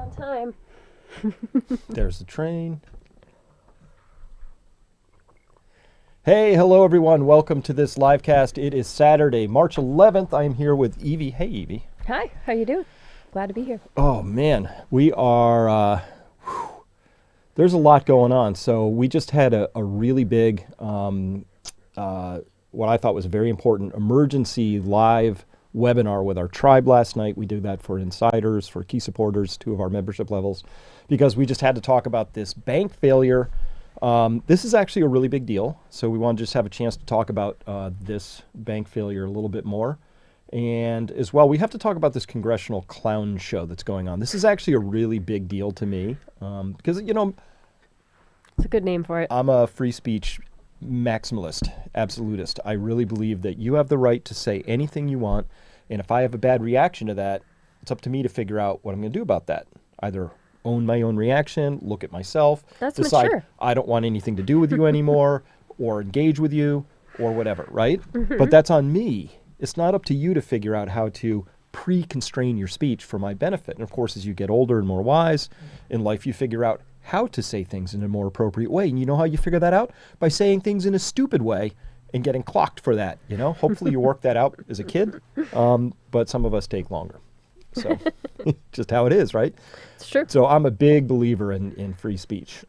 on time. There's the train. Hey, hello everyone. Welcome to this live cast. It is Saturday, March 11th. I am here with Evie. Hey, Evie. Hi, how you doing? Glad to be here. Oh, man. We are, there's a lot going on. So we just had a really big, what I thought was a very important emergency live webinar with our tribe last night. We did that for insiders, for key supporters, 2 of our membership levels, because we just had to talk about this bank failure. This is actually a really big deal. So we want to just have a chance to talk about this bank failure a little bit more. And as well, we have to talk about this Congressional clown show that's going on. This is actually a really big deal to me because, you know, It's a good name for it. I'm a free speech maximalist, absolutist. I really believe that you have the right to say anything you want. And if I have a bad reaction to that, it's up to me to figure out what I'm going to do about that. Either own my own reaction, look at myself, That's decide mature. I don't want anything to do with you anymore, or engage with you, or whatever, right? But that's on me. It's not up to you to figure out how to pre-constrain your speech for my benefit. And of course, as you get older and more wise in life, you figure out how to say things in a more appropriate way. And you know how you figure that out? By saying things in a stupid way and getting clocked for that, you know? Hopefully you work that out as a kid, but some of us take longer. So just how it is, right? It's true. So I'm a big believer in free speech.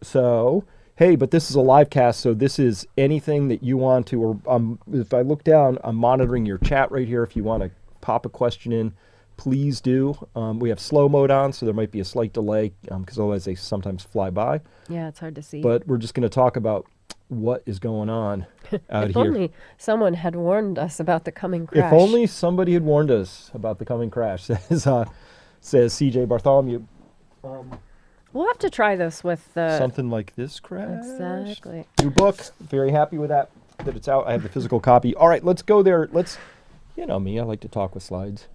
So, hey, but this is a live cast, so this is anything that you want to, or if I look down, I'm monitoring your chat right here. If you want to pop a question in, please do. We have slow mode on, so there might be a slight delay because otherwise they sometimes fly by. Yeah, it's hard to see. But we're just going to talk about what is going on out if here. only someone had warned us about the coming crash. If only somebody had warned us about the coming crash, says CJ Bartholomew. We'll have to try this with Something like this crash. Exactly. New book. Very happy with that it's out. I have the physical copy. All right, let's go there. You know me, I like to talk with slides.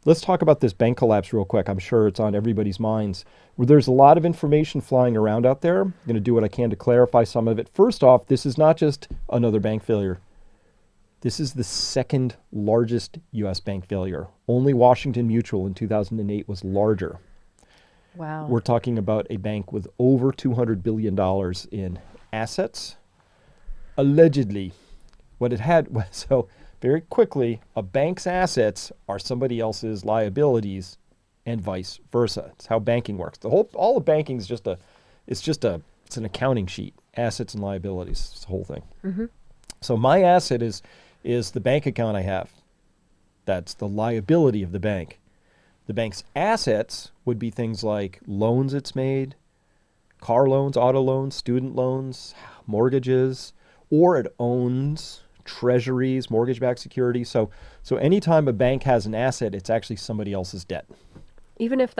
Let's talk about this bank collapse real quick. I'm sure it's on everybody's minds. There's a lot of information flying around out there. I'm going to do what I can to clarify some of it. First off, this is not just another bank failure. This is the second largest U.S. bank failure. Only Washington Mutual in 2008 was larger. Wow. We're talking about a bank with over $200 billion in assets. Allegedly, what it had was, so very quickly, a bank's assets are somebody else's liabilities and vice versa. It's how banking works. All of banking is it's an accounting sheet, assets and liabilities, it's the whole thing. Mm-hmm. So my asset is the bank account I have. That's the liability of the bank. The bank's assets would be things like loans it's made, car loans, auto loans, student loans, mortgages, or it owns treasuries, mortgage-backed securities. So anytime a bank has an asset, it's actually somebody else's debt. Even if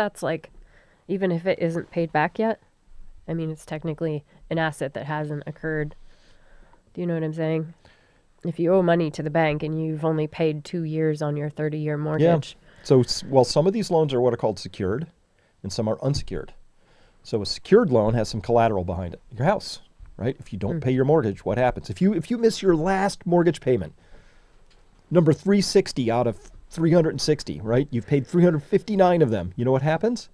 even if it isn't paid back yet, I mean, it's technically an asset that hasn't occurred. Do you know what I'm saying? If you owe money to the bank and you've only paid 2 years on your 30-year mortgage. Yeah. So, well, some of these loans are what are called secured, and some are unsecured. So a secured loan has some collateral behind it. Your house, right? If you don't pay your mortgage, what happens? If you miss your last mortgage payment, number 360 out of 360, right? You've paid 359 of them. You know what happens?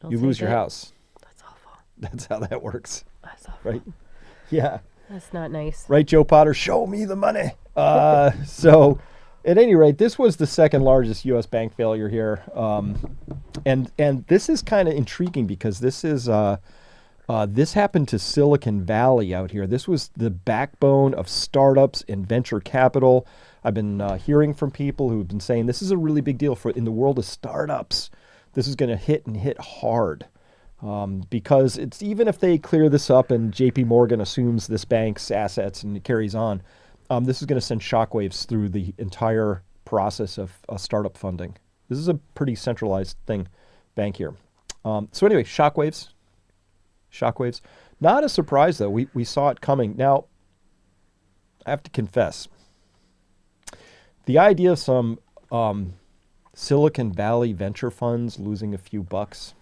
You lose your house. That's awful. That's how that works, That's awful. right? Yeah. That's not nice. Right, Joe Potter? Show me the money. So at any rate, this was the second largest U.S. bank failure here. And this is kind of intriguing because this happened to Silicon Valley out here. This was the backbone of startups and venture capital. I've been hearing from people who've been saying this is a really big deal in the world of startups. This is going to hit hard because it's even if they clear this up and J.P. Morgan assumes this bank's assets and it carries on, this is going to send shockwaves through the entire process of startup funding. This is a pretty centralized bank here. So anyway, shockwaves. Not a surprise, though. We saw it coming. Now, I have to confess, the idea of some Silicon Valley venture funds losing a few bucks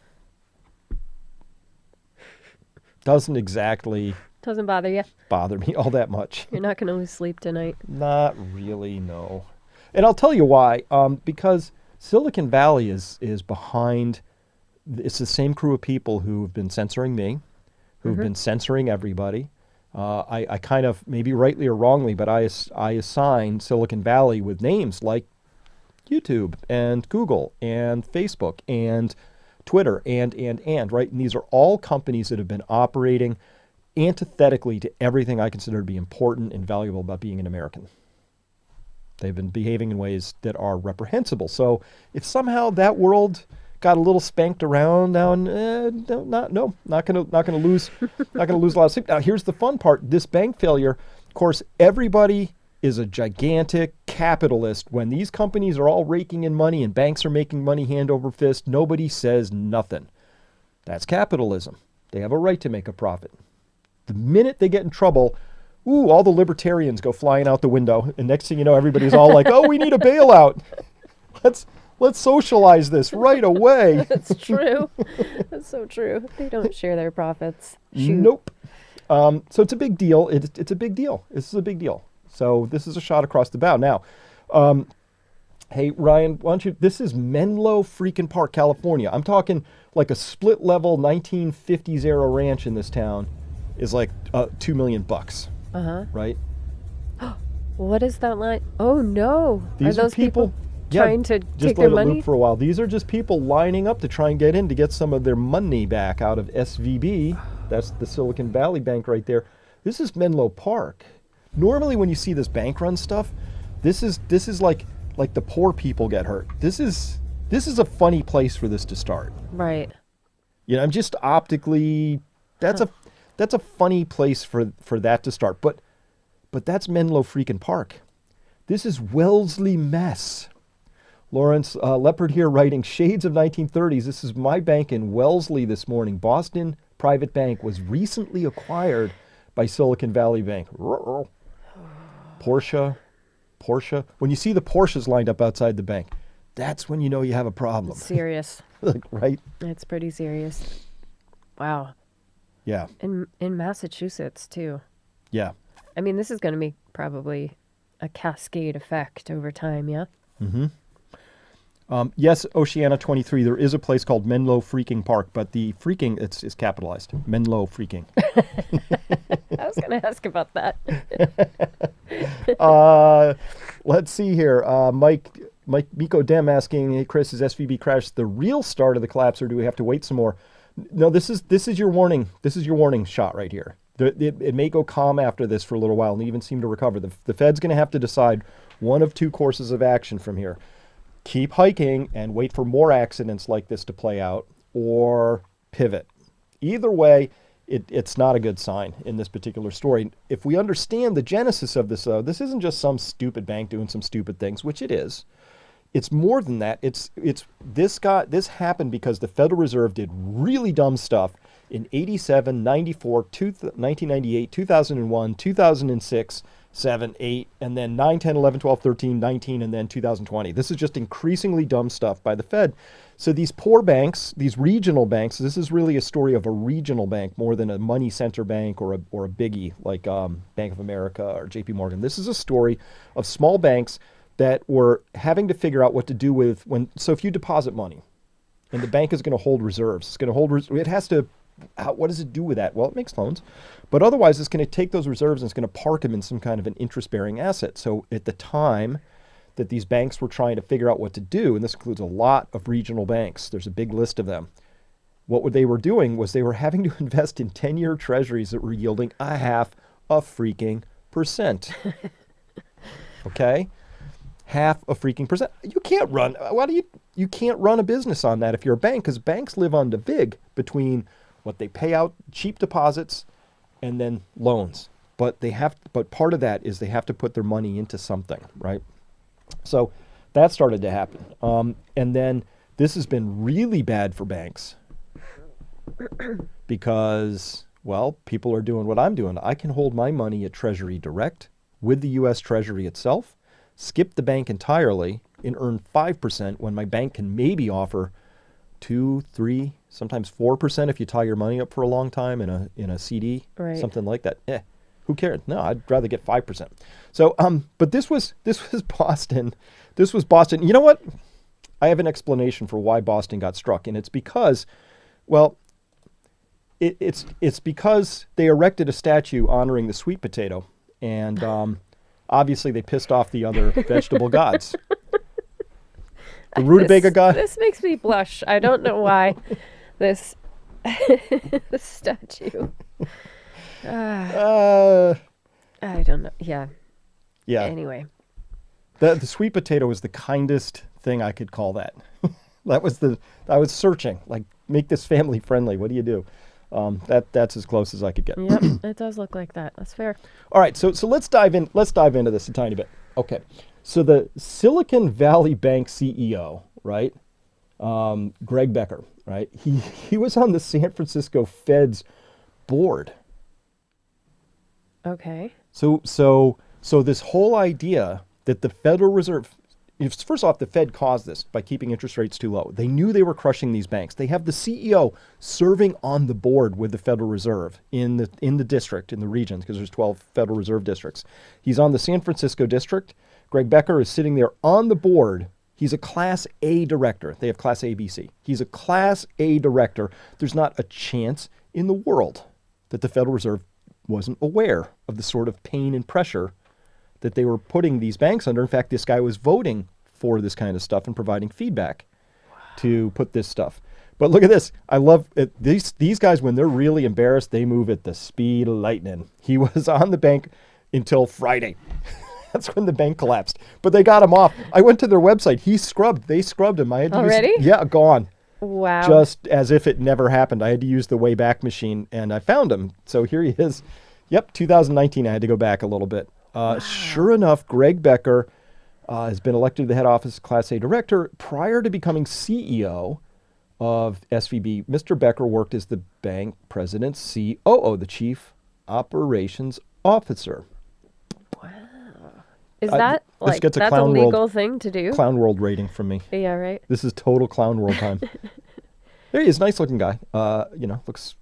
doesn't exactly Doesn't bother you. bother me all that much. You're not going to lose sleep tonight. Not really, no. And I'll tell you why. Because Silicon Valley is behind. It's the same crew of people who have been censoring me, who've been censoring everybody. I kind of, maybe rightly or wrongly, but I assign Silicon Valley with names like YouTube and Google and Facebook and Twitter and, right? And these are all companies that have been operating antithetically to everything I consider to be important and valuable about being an American. They've been behaving in ways that are reprehensible. So if somehow that world got a little spanked around now, and not gonna lose a lot of sleep. Now here's the fun part: this bank failure. Of course, everybody is a gigantic capitalist. When these companies are all raking in money and banks are making money hand over fist, nobody says nothing. That's capitalism. They have a right to make a profit. The minute they get in trouble, all the libertarians go flying out the window, and next thing you know, everybody's all like, "Oh, we need a bailout. Let's socialize this right away." That's true. That's so true. They don't share their profits. Shoot. Nope. So it's a big deal. It's a big deal. This is a big deal. So this is a shot across the bow. Now, hey, Ryan, why don't you, this is Menlo freaking Park, California. I'm talking like a split level 1950s era ranch in this town is like $2 million. Right? What is that line? Oh no. These are those people trying to just take their let it money? loop for a while. These are just people lining up to try and get in to get some of their money back out of SVB. That's the Silicon Valley Bank right there. This is Menlo Park. Normally when you see this bank run stuff, this is like the poor people get hurt. This is a funny place for this to start. Right. You know, I'm just optically that's a funny place for that to start. But that's Menlo freaking Park. This is Wellesley, Mass. Lawrence Leopard here writing shades of 1930s. This is my bank in Wellesley this morning. Boston Private Bank was recently acquired by Silicon Valley Bank. Porsche. When you see the Porsches lined up outside the bank, that's when you know you have a problem. It's serious. Right? It's pretty serious. Wow. Yeah. In Massachusetts too. Yeah. I mean, this is going to be probably a cascade effect over time, yeah? Mm-hmm. Yes, Oceana 23, there is a place called Menlo freaking Park, but the freaking, it's capitalized. Menlo freaking. I was going to ask about that. Let's see here. Miko Dem asking, hey, Chris, is SVB crash the real start of the collapse, or do we have to wait some more? No, this is your warning. This is your warning shot right here. It may go calm after this for a little while and even seem to recover. The Fed's going to have to decide one of two courses of action from here. Keep hiking and wait for more accidents like this to play out, or pivot. Either way, it's not a good sign in this particular story. If we understand the genesis of this, this isn't just some stupid bank doing some stupid things, which it is. It's more than that. This happened because the Federal Reserve did really dumb stuff in 87, 94, 1998, 2001, 2006, 7, 8, and then 9, 10, 11, 12, 13, 19, and then 2020. This is just increasingly dumb stuff by the Fed. So these poor banks, these regional banks, this is really a story of a regional bank more than a money center bank or a biggie like Bank of America or JP Morgan. This is a story of small banks that were having to figure out what to do with so if you deposit money and the bank is going to hold reserves, it has to, what does it do with that? Well, it makes loans, but otherwise it's going to take those reserves and it's going to park them in some kind of an interest-bearing asset. So at the time that these banks were trying to figure out what to do, and this includes a lot of regional banks, there's a big list of them, what they were doing was they were having to invest in 10-year treasuries that were yielding 0.5%. Okay? 0.5%. You can't run, you can't run a business on that if you're a bank, because banks live on the vig between what they pay out, cheap deposits, and then loans. But part of that is they have to put their money into something, right? So that started to happen. And then this has been really bad for banks because, well, people are doing what I'm doing. I can hold my money at Treasury Direct with the U.S. Treasury itself, skip the bank entirely, and earn 5% when my bank can maybe offer 2, 3, sometimes 4% if you tie your money up for a long time in a CD, right, something like that. Who cares? No, I'd rather get 5%. So, but this was Boston. This was Boston. You know what? I have an explanation for why Boston got struck, and it's because, well, it's because they erected a statue honoring the sweet potato, and obviously they pissed off the other vegetable gods. The rutabaga god. This makes me blush. I don't know why. This this statue. I don't know. Yeah. Yeah. Anyway. The sweet potato was the kindest thing I could call that. I was searching, like, make this family friendly. What do you do? That's as close as I could get. Yep, it does look like that. That's fair. All right, so let's dive in. Let's dive into this a tiny bit. Okay, so the Silicon Valley Bank CEO, right? Greg Becker, right? He was on the San Francisco Fed's board. Okay. So this whole idea that the Federal Reserve, first off, the Fed caused this by keeping interest rates too low. They knew they were crushing these banks. They have the CEO serving on the board with the Federal Reserve in the district, in the regions, because there's 12 Federal Reserve districts. He's on the San Francisco district. Greg Becker is sitting there on the board. He's a Class A director. They have Class A, B, C. He's a Class A director. There's not a chance in the world that the Federal Reserve wasn't aware of the sort of pain and pressure that they were putting these banks under. In fact, this guy was voting for this kind of stuff and providing feedback to put this stuff. But look at this. I love it. These guys, when they're really embarrassed, they move at the speed of lightning. He was on the bank until Friday. That's when the bank collapsed. But they got him off. I went to their website. They scrubbed him. I had to Already? Gone. Wow. Just as if it never happened. I had to use the Wayback Machine, and I found him. So here he is. Yep, 2019. I had to go back a little bit. Wow. Sure enough, Greg Becker has been elected to the head office Class A director. Prior to becoming CEO of SVB, Mr. Becker worked as the bank president's COO, the chief operations officer. Wow. Is that like that's a legal thing to do? Clown World rating from me. Yeah, right. This is total Clown World time. There he is, nice looking guy. Looks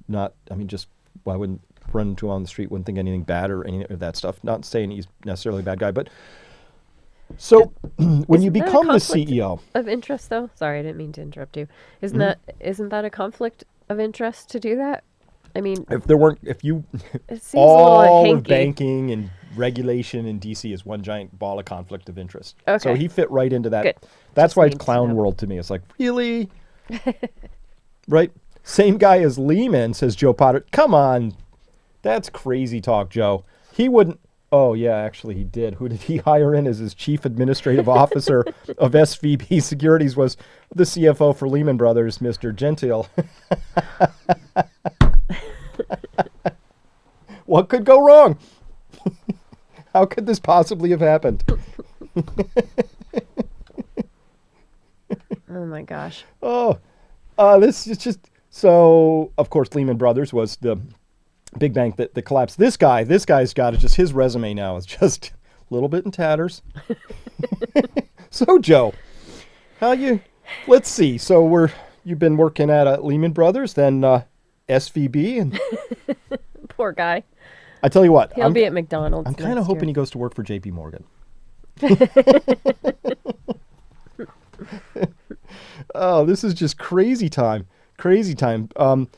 not, just, well, I wouldn't run into him on the street, wouldn't think anything bad or any of that stuff. Not saying he's necessarily a bad guy, but so when you become the CEO of interest, though, sorry, I didn't mean to interrupt you. Isn't that a conflict of interest to do that? I mean, it seems all of banking and regulation in DC is one giant ball of conflict of interest. Okay. So he fit right into that. Good. That's Just why it's need to Clown know. World to me. It's like, really? Right? Same guy as Lehman, says Joe Potter. Come on. That's crazy talk, Joe. He wouldn't. Oh, yeah, actually he did. Who did he hire in as his chief administrative officer of SVB Securities was the CFO for Lehman Brothers, Mr. Gentile. What could go wrong? How could this possibly have happened? Oh, my gosh. This is just... So, of course, Lehman Brothers was the big bank that collapsed. This guy's got it. Just his resume now is just a little bit in tatters. So, Joe, let's see. So you've been working at Lehman Brothers, then SVB, and Poor guy. I tell you what, He'll be at McDonald's. I'm kind of hoping he goes to work for JP Morgan. Oh, this is just crazy time. Crazy time. But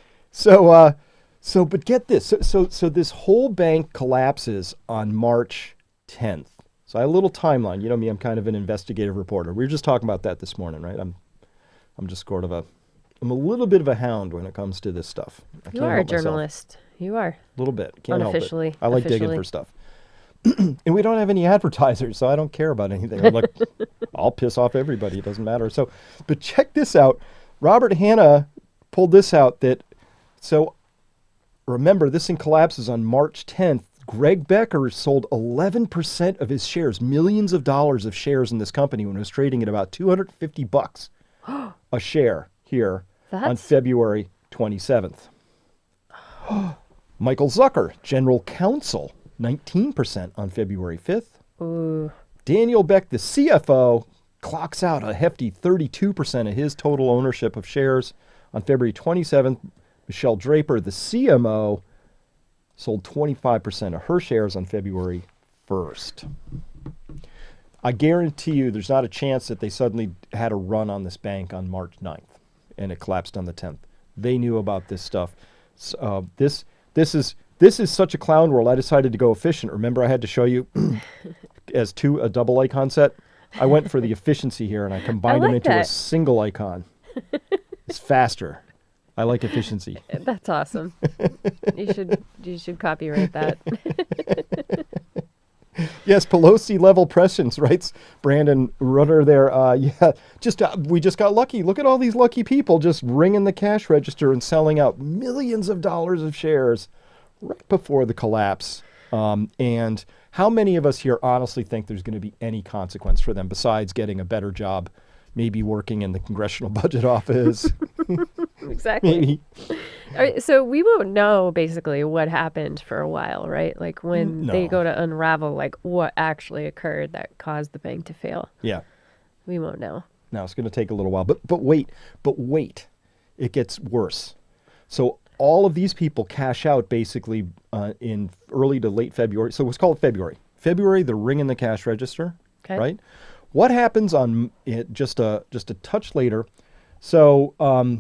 get this. So this whole bank collapses on March 10th. So I have a little timeline. You know me, I'm kind of an investigative reporter. We were just talking about that this morning, right? I'm just sort of I'm a little bit of a hound when it comes to this stuff. You are a journalist. You are. A little bit. Can't help Unofficially. it. I like digging for stuff. And we don't have any advertisers, so I don't care about anything. I'm like, I'll piss off everybody. It doesn't matter. So, but check this out. Robert Hanna pulled this out so remember, this thing collapses on March 10th. Greg Becker sold 11% of his shares, millions of dollars of shares in this company when it was trading at about $250 a share here on February 27th. Michael Zucker, general counsel, 19% on February 5th. Ooh. Daniel Beck, the CFO, clocks out a hefty 32% of his total ownership of shares on February 27th. Michelle Draper, the CMO, sold 25% of her shares on February 1st. I guarantee you there's not a chance that they suddenly had a run on this bank on March 9th and it collapsed on the 10th. They knew about this stuff. So, this is such a clown world. I decided to go efficient. Remember, I had to show you a double icon set. I went for the efficiency here, and I combined them into a single icon. It's faster. I like efficiency. That's awesome. You should copyright that. Yes, Pelosi level prescience, writes Brandon Rudder there. We just got lucky. Look at all these lucky people just ringing the cash register and selling out millions of dollars of shares right before the collapse. And how many of us here honestly think there's going to be any consequence for them besides getting a better job, maybe working in the Congressional Budget Office? Exactly. Maybe. All right, so we won't know basically what happened for a while, right? Like when they go to unravel like what actually occurred that caused the bank to fail. Yeah. We won't know. No, it's going to take a little while. But wait. It gets worse. So all of these people cash out basically in early to late February. So let's call it February. February, they're ringing the cash register, right? What happens on it just a touch later? So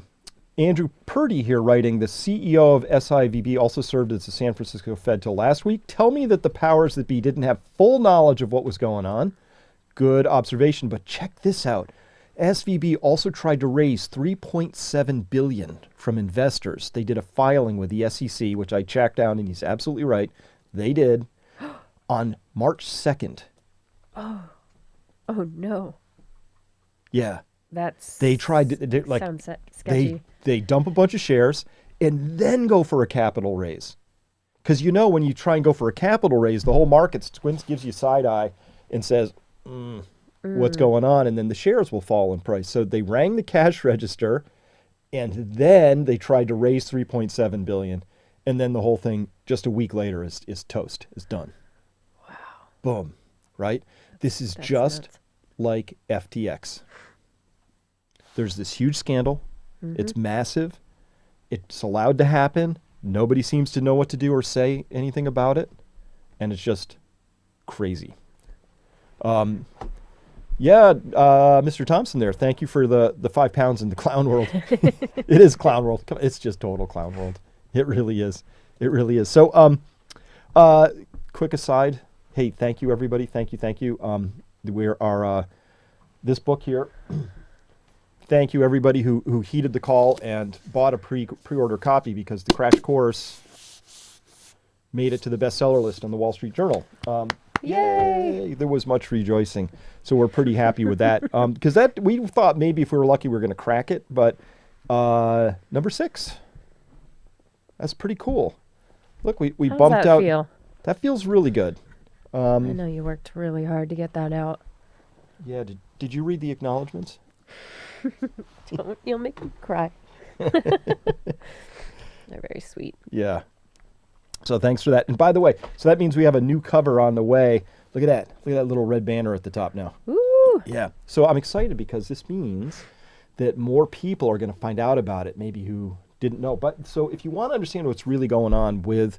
Andrew Purdy here writing, the CEO of SIVB also served as the San Francisco Fed till last week. Tell me that the powers that be didn't have full knowledge of what was going on. Good observation, but check this out. SVB also tried to raise $3.7 billion from investors. They did a filing with the SEC, which I tracked down, and he's absolutely right. They did on March 2nd. Oh no. Yeah. They tried to sounds sketchy. They dump a bunch of shares and then go for a capital raise. Because when you try and go for a capital raise, the whole market squints, gives you side eye, and says, what's going on? And then the shares will fall in price. So they rang the cash register, and then they tried to raise $3.7 billion, and then the whole thing just a week later is toast, is done. Wow. Boom. Right? This is That's just nuts. like FTX. There's this huge scandal. It's massive. It's allowed to happen. Nobody seems to know what to do or say anything about it. And it's just crazy. Mr. Thompson there, thank you for the 5 pounds in the clown world. It is clown world. It's just total clown world. It really is. It really is. So, quick aside. Hey, thank you, everybody. Thank you. We are this book here. Thank you, everybody who heeded the call and bought a pre-order copy, because the Crash Course made it to the bestseller list on the Wall Street Journal. Yay! There was much rejoicing, so we're pretty happy with that. Because we thought maybe if we were lucky we were going to crack it, but number 6. That's pretty cool. Look, we How bumped does that out. feel? That feels really good. I know you worked really hard to get that out. Yeah. Did you read the acknowledgments? You'll make me cry. They're very sweet. Yeah. So thanks for that. And by the way, so that means we have a new cover on the way. Look at that. Look at that little red banner at the top now. Ooh. Yeah. So I'm excited because this means that more people are going to find out about it, maybe who didn't know. But so if you want to understand what's really going on with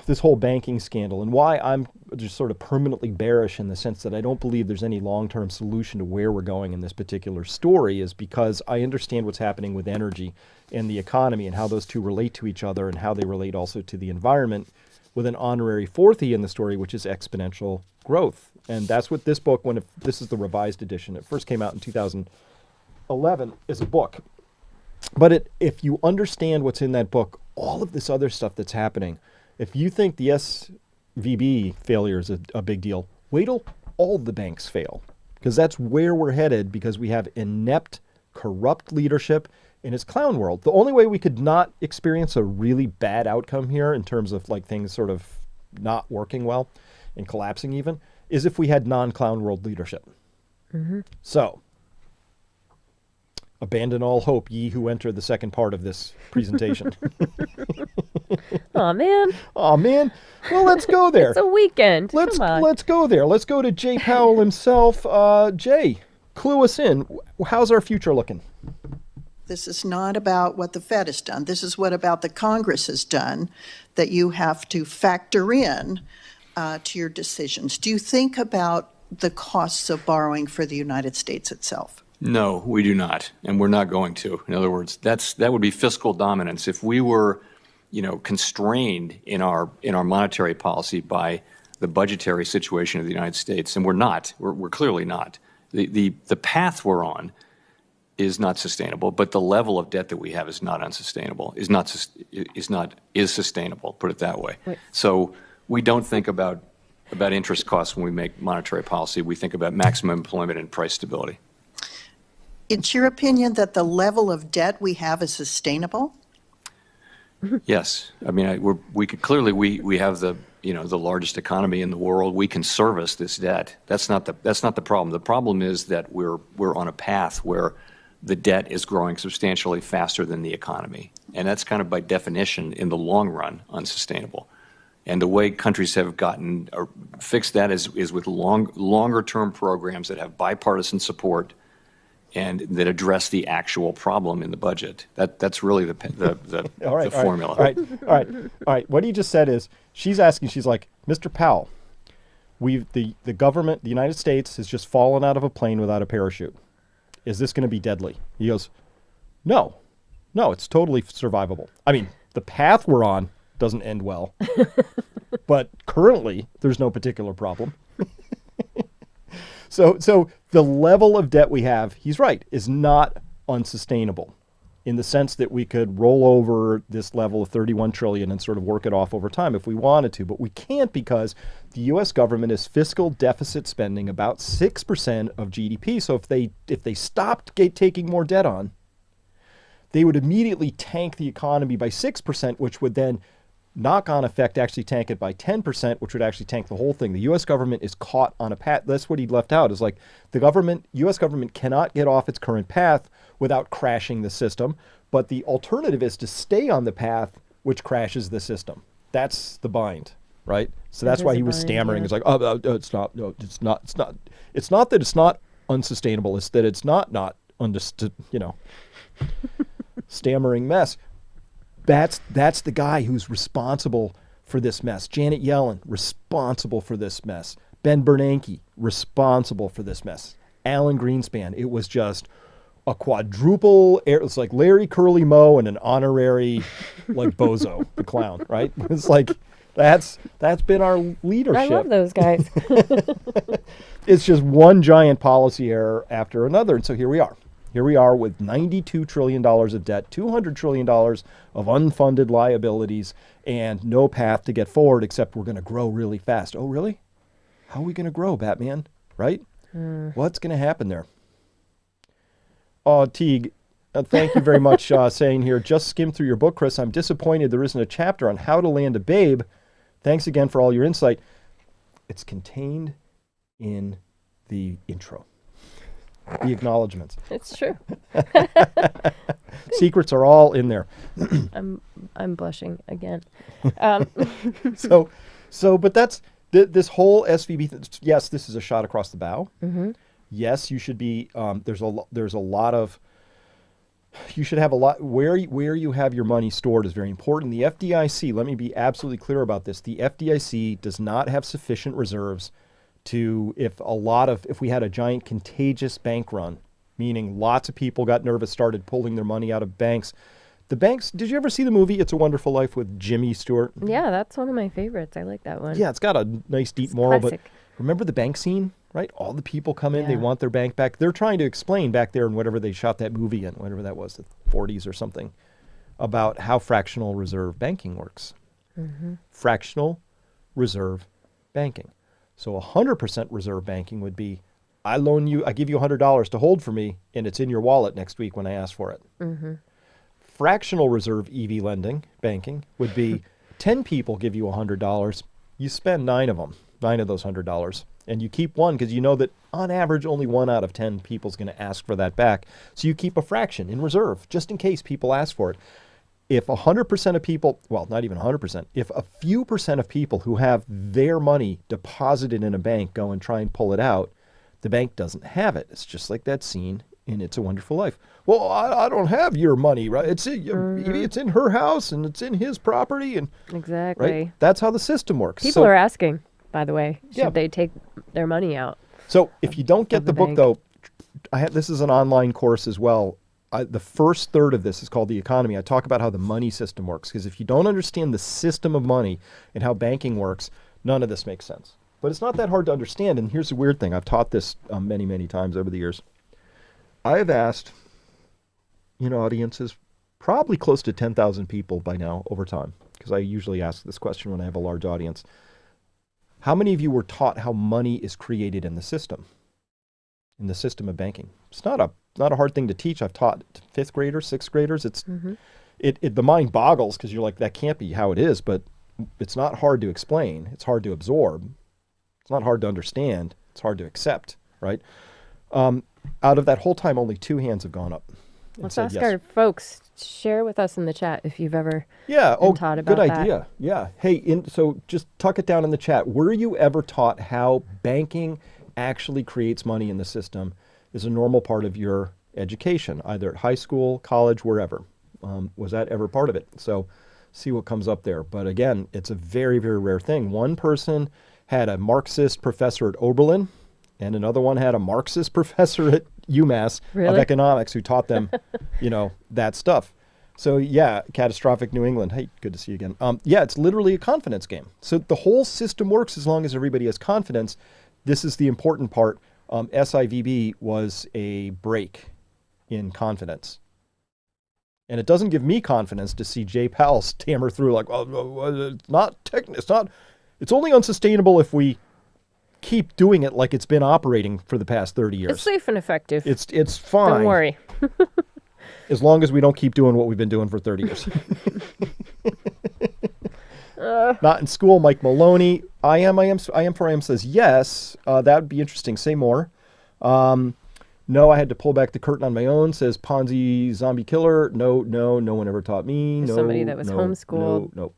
this whole banking scandal and why I'm just sort of permanently bearish in the sense that I don't believe there's any long-term solution to where we're going in this particular story, is because I understand what's happening with energy and the economy and how those two relate to each other and how they relate also to the environment, with an honorary fourth E in the story, which is exponential growth. And that's what this book, this is the revised edition. It first came out in 2011 as a book. But if you understand what's in that book, all of this other stuff that's happening, if you think the SVB failure is a big deal, wait till all the banks fail. Because that's where we're headed, because we have inept, corrupt leadership in its clown world. The only way we could not experience a really bad outcome here in terms of like things sort of not working well and collapsing even, is if we had non-clown world leadership. So, abandon all hope, ye who enter the second part of this presentation. Aw, man. Oh man. Well, let's go there. It's a weekend. Let's Come on. let's go there. Let's go to Jay Powell himself. Jay, clue us in. How's our future looking? This is not about what the Fed has done. This is what about the Congress has done that you have to factor in to your decisions. Do you think about the costs of borrowing for the United States itself? No, we do not, and we're not going to. In other words, that would be fiscal dominance. If we were, constrained in our monetary policy by the budgetary situation of the United States, and we're not. We're clearly not. The path we're on is not sustainable, but the level of debt that we have is not unsustainable. Is sustainable. Put it that way. Right. So we don't think about interest costs when we make monetary policy. We think about maximum employment and price stability. It's your opinion that the level of debt we have is sustainable? Yes, I mean we could clearly we have the largest economy in the world. We can service this debt. That's not the problem. The problem is that we're on a path where the debt is growing substantially faster than the economy, and that's kind of by definition in the long run unsustainable. And the way countries have gotten or fixed that is with longer term programs that have bipartisan support and that address the actual problem in the budget. That's really the formula. All right. What he just said is, she's like, Mr. Powell, the government, the United States, has just fallen out of a plane without a parachute. Is this going to be deadly? He goes, no, it's totally survivable. I mean, the path we're on doesn't end well, but currently there's no particular problem. So the level of debt we have, he's right, is not unsustainable in the sense that we could roll over this level of 31 trillion and sort of work it off over time if we wanted to, but we can't because the U.S. government is fiscal deficit spending about 6% of GDP. So if they stopped taking more debt on, they would immediately tank the economy by 6%, which would then knock-on effect actually tank it by 10%, which would actually tank the whole thing. The U.S. government is caught on a path. That's what he left out, is like the U.S. government cannot get off its current path without crashing the system, but the alternative is to stay on the path which crashes the system. That's the bind, right? So that's why he was stammering. It's like, it's not that it's not unsustainable, it's that it's not understood, stammering mess. That's the guy who's responsible for this mess. Janet Yellen, responsible for this mess. Ben Bernanke, responsible for this mess. Alan Greenspan, it was just a quadruple, it's like Larry Curly Moe and an honorary like Bozo, the clown, right? It's like, that's been our leadership. I love those guys. It's just one giant policy error after another. And so here we are. Here we are with $92 trillion of debt, $200 trillion of unfunded liabilities, and no path to get forward except we're going to grow really fast. Oh, really? How are we going to grow, Batman? Right? What's going to happen there? Oh, Teague, thank you very much saying here, just skimmed through your book, Chris. I'm disappointed there isn't a chapter on how to land a babe. Thanks again for all your insight. It's contained in the intro. The acknowledgments. It's true. Secrets are all in there. I'm blushing again. But that's this whole SVB. Yes, this is a shot across the bow. Mm-hmm. Yes, you should be. There's a lot of. You should have a lot where you have your money stored is very important. The FDIC. Let me be absolutely clear about this. The FDIC does not have sufficient reserves to if we had a giant contagious bank run, meaning lots of people got nervous, started pulling their money out of banks. The banks, did you ever see the movie It's a Wonderful Life with Jimmy Stewart? Yeah, that's one of my favorites. I like that one. Yeah, it's got a nice deep moral, classic. But remember the bank scene, right? All the people come in, they want their bank back. They're trying to explain back there in whatever they shot that movie in, whatever that was, the 40s or something, about how fractional reserve banking works. Mm-hmm. Fractional reserve banking. So 100% reserve banking would be, I give you $100 to hold for me, and it's in your wallet next week when I ask for it. Mm-hmm. Fractional reserve EV lending, banking, would be 10 people give you $100, you spend 9 of those $100, and you keep one because you know that on average only 1 out of 10 people is going to ask for that back. So you keep a fraction in reserve just in case people ask for it. If 100% of people, well, not even 100%, if a few percent of people who have their money deposited in a bank go and try and pull it out, the bank doesn't have it. It's just like that scene in It's a Wonderful Life. Well, I don't have your money, right? It's in her house and it's in his property. And exactly. Right? That's how the system works. People are asking, by the way, should they take their money out? So if you don't get the the book, bank. though, this is an online course as well. The first third of this is called The Economy. I talk about how the money system works, because if you don't understand the system of money and how banking works, none of this makes sense. But it's not that hard to understand. And here's the weird thing. I've taught this many, many times over the years. I have asked, audiences, probably close to 10,000 people by now over time, because I usually ask this question when I have a large audience. How many of you were taught how money is created in the system of banking? It's not a hard thing to teach. I've taught fifth graders, sixth graders. The mind boggles, because you're like, that can't be how it is, but it's not hard to explain. It's hard to absorb. It's not hard to understand. It's hard to accept, right? Out of that whole time, only 2 hands have gone up. Let's ask our folks. Share with us in the chat if you've ever been taught about good that. idea. Yeah. Hey, so just tuck it down in the chat. Were you ever taught how banking actually creates money in the system is a normal part of your education, either at high school, college, wherever? Was that ever part of it? So see what comes up there. But again, it's a very, very rare thing. One person had a Marxist professor at Oberlin, and another one had a Marxist professor at UMass of economics who taught them, that stuff. So yeah, catastrophic New England. Hey, good to see you again. It's literally a confidence game. So the whole system works as long as everybody has confidence. This is the important part. SIVB was a break in confidence. And it doesn't give me confidence to see Jay Powell stammer through like, it's only unsustainable if we keep doing it like it's been operating for the past 30 years. It's safe and effective. It's fine. Don't worry. As long as we don't keep doing what we've been doing for 30 years. Not in school, Mike Maloney. I am says yes. That would be interesting. Say more. No, I had to pull back the curtain on my own, says Ponzi Zombie Killer. No one ever taught me. There's somebody that was homeschooled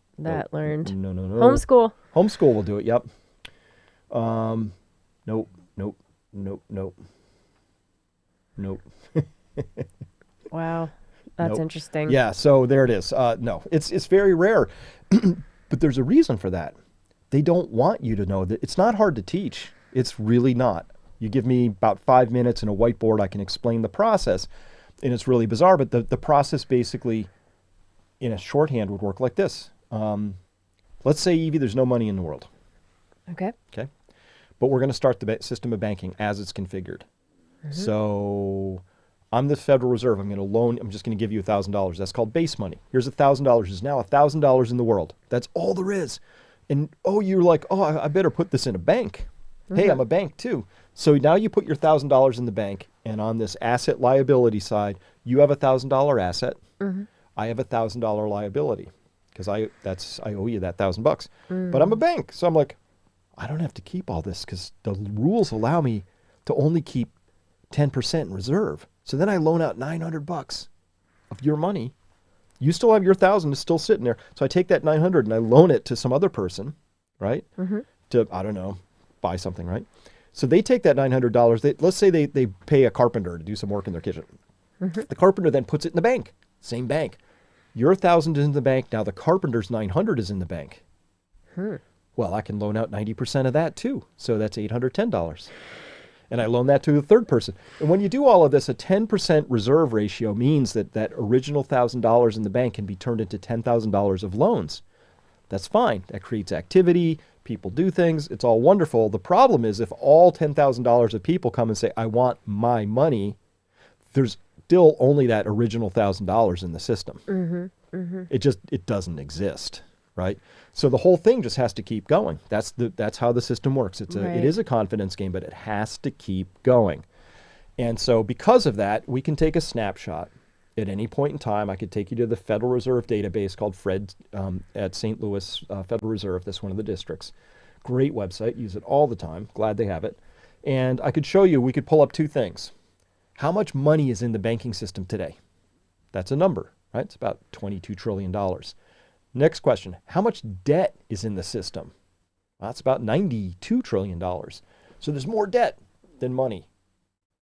learned. No. Homeschool. Homeschool will do it, yep. Nope. Wow. That's interesting. Yeah, so there it is. No, it's very rare. But there's a reason for that. They don't want you to know that it's not hard to teach. It's really not. You give me about 5 minutes and a whiteboard, I can explain the process. And it's really bizarre, but the process basically in a shorthand would work like this. Let's say, Evie, there's no money in the world. Okay. But we're going to start the system of banking as it's configured. Mm-hmm. So I'm the Federal Reserve. I'm just going to give you $1,000. That's called base money. Here's $1,000. There's now $1,000 in the world. That's all there is. And you're like, I better put this in a bank. Mm-hmm. Hey, I'm a bank too. So now you put your $1,000 in the bank, and on this asset liability side, you have $1,000 asset. Mm-hmm. I have $1,000 liability because I owe you that $1,000. Mm-hmm. But I'm a bank, so I'm like, I don't have to keep all this because the rules allow me to only keep 10% in reserve. So then I loan out $900 of your money. You still have your 1,000 is still sitting there. So I take that 900 and I loan it to some other person, right? Mm-hmm. To, I don't know, buy something, right? So they take that $900. Let's say they pay a carpenter to do some work in their kitchen. Mm-hmm. The carpenter then puts it in the bank, same bank. Your 1,000 is in the bank. Now the carpenter's 900 is in the bank. Well, I can loan out 90% of that too. So that's $810. And I loan that to the third person. And when you do all of this, a 10% reserve ratio means that original $1,000 in the bank can be turned into $10,000 of loans. That's fine. That creates activity. People do things. It's all wonderful. The problem is if all $10,000 of people come and say, I want my money, there's still only that original $1,000 in the system. Mm-hmm. Mm-hmm. It doesn't exist, right? So the whole thing just has to keep going. That's how the system works. It is a confidence game, but it has to keep going. And so because of that, we can take a snapshot at any point in time. I could take you to the Federal Reserve database called FRED at St. Louis Federal Reserve. That's one of the districts. Great website. Use it all the time. Glad they have it. And I could show you, we could pull up two things. How much money is in the banking system today? That's a number, right? It's about $22 trillion. Next question, how much debt is in the system? Well, that's about $92 trillion. So there's more debt than money.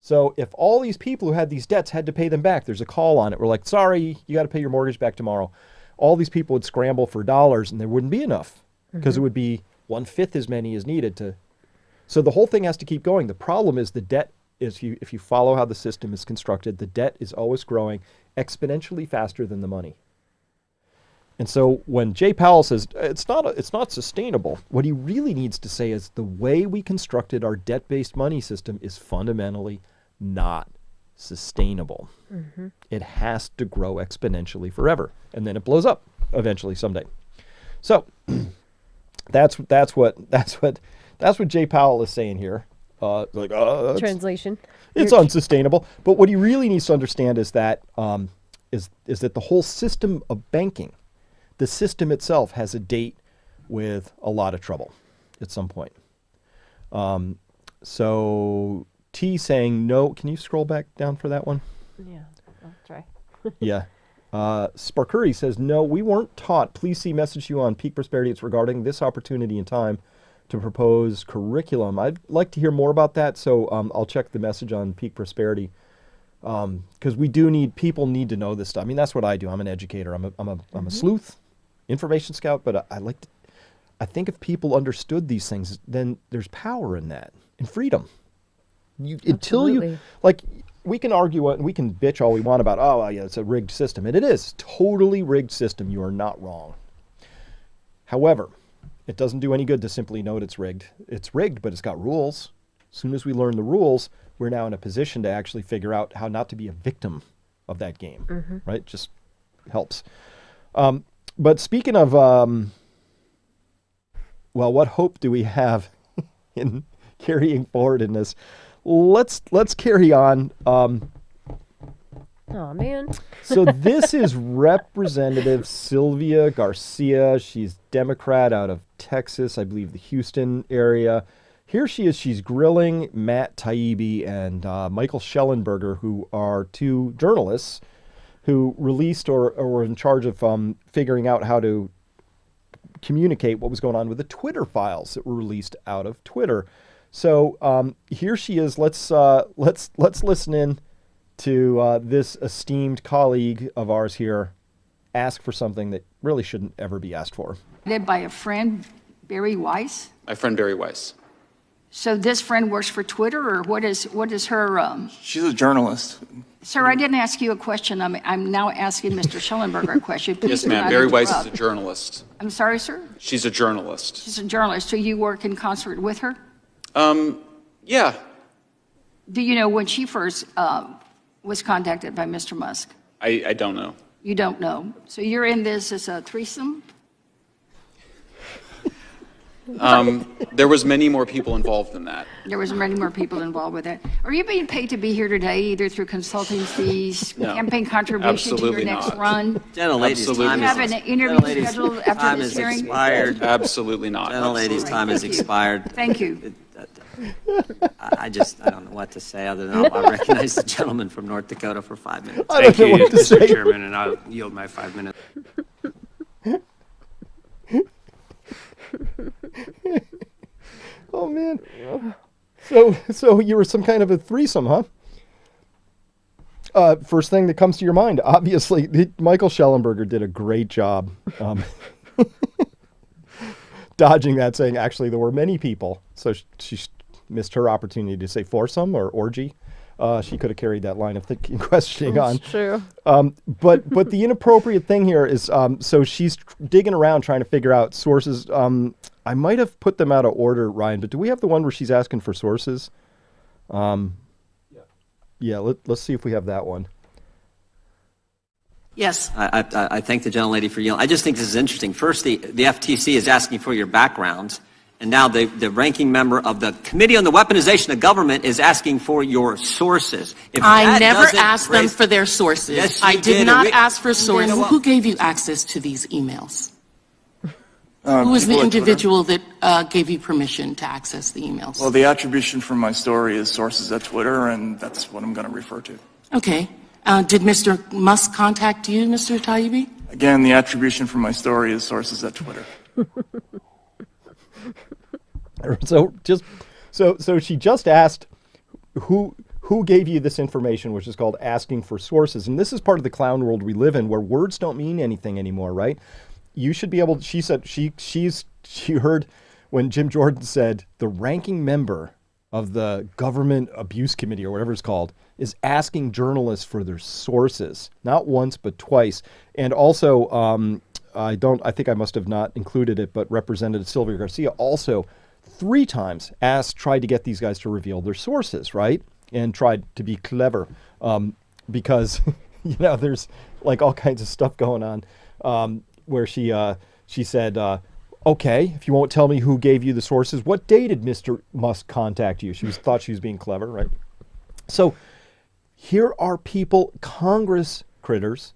So if all these people who had these debts had to pay them back, there's a call on it. We're like, sorry, you got to pay your mortgage back tomorrow. All these people would scramble for dollars and there wouldn't be enough because it would be 1/5 as many as needed So the whole thing has to keep going. The problem is the debt is, if you follow how the system is constructed, the debt is always growing exponentially faster than the money. And so when Jay Powell says it's not sustainable, what he really needs to say is the way we constructed our debt-based money system is fundamentally not sustainable. It has to grow exponentially forever, and then it blows up eventually someday. So that's what Jay Powell is saying here. Translation. It's unsustainable. But what he really needs to understand is that is that the whole system of banking, the system itself, has a date with a lot of trouble at some point. So T saying no. Can you scroll back down for that one? Yeah, I'll try. Yeah. Sparkuri says, no, we weren't taught. Please see message you on Peak Prosperity. It's regarding this opportunity in time to propose curriculum. I'd like to hear more about that, so I'll check the message on Peak Prosperity, because people need to know this stuff. I mean, that's what I do. I'm an educator. I'm a sleuth, information scout, but I think if people understood these things, then there's power in that, and freedom. We can argue and we can bitch all we want about, it's a rigged system. And it is totally rigged system. You are not wrong. However, it doesn't do any good to simply note it's rigged. It's rigged, but it's got rules. As soon as we learn the rules, we're now in a position to actually figure out how not to be a victim of that game, right? Just helps. But speaking of, what hope do we have in carrying forward in this? Let's carry on. Oh man. So this is Representative Sylvia Garcia. She's Democrat out of Texas, I believe the Houston area. Here she is. She's grilling Matt Taibbi and Michael Schellenberger, who are two journalists who released or were in charge of figuring out how to communicate what was going on with the Twitter files that were released out of Twitter. So here she is. Let's listen in to this esteemed colleague of ours here ask for something that really shouldn't ever be asked for. Led by a friend, Barry Weiss. My friend Barry Weiss. So this friend works for Twitter, or what is her? She's a journalist. Sir, I didn't ask you a question. I'm now asking Mr. Schellenberger a question. Please Yes, do ma'am. not Barry Weiss interrupt. is a journalist. I'm sorry, sir. She's a journalist. She's a journalist. So you work in concert with her? Yeah. Do you know when she first was contacted by Mr. Musk? I don't know. You don't know. So you're in this as a threesome? There was many more people involved than that. There was many more people involved with it. Are you being paid to be here today, either through consulting fees, No. campaign contribution to your Absolutely next not. run? Gentlelady's Absolutely time Do you have is an interview gentlelady's scheduled after time this is hearing? expired. Absolutely not. Gentlelady's time is Thank you. expired. Thank you. I don't know what to say other than I recognize the gentleman from North Dakota for 5 minutes. I don't know what to say. Mr. Chairman, and I'll yield my 5 minutes. Oh man. So you were some kind of a threesome, huh? First thing that comes to your mind, obviously, Michael Schellenberger did a great job dodging that, saying actually there were many people. So she missed her opportunity to say foursome or orgy. She could have carried that line of questioning on. That's true. But the inappropriate thing here is, so she's digging around trying to figure out sources. I might have put them out of order, Ryan, but do we have the one where she's asking for sources? Yeah, let's see if we have that one. Yes, I thank the gentlelady for yielding. I just think this is interesting. First, the FTC is asking for your background, and now the ranking member of the Committee on the Weaponization of Government is asking for your sources. If I that never doesn't asked them raise- for their sources. Yes, you I did, did and not we- ask for sources. You know what? Who gave you access to these emails? Who was the people at Twitter. individual that gave you permission to access the emails? Well, the attribution from my story is sources at Twitter, and that's what I'm going to refer to. Okay. Did Mr. Musk contact you, Mr. Taibbi? Again, the attribution from my story is sources at Twitter. So she just asked who gave you this information, which is called asking for sources. And this is part of the clown world we live in, where words don't mean anything anymore, right? You should be able to, she said she heard when Jim Jordan said the ranking member of the Government Abuse Committee, or whatever it's called, is asking journalists for their sources, not once but twice. And also, I think I must have not included it, but Representative Sylvia Garcia also 3 times tried to get these guys to reveal their sources, right? And tried to be clever, because there's like all kinds of stuff going on, where she said, okay, if you won't tell me who gave you the sources, what day did Mr. Musk contact you? Thought she was being clever, right? So here are people, Congress critters,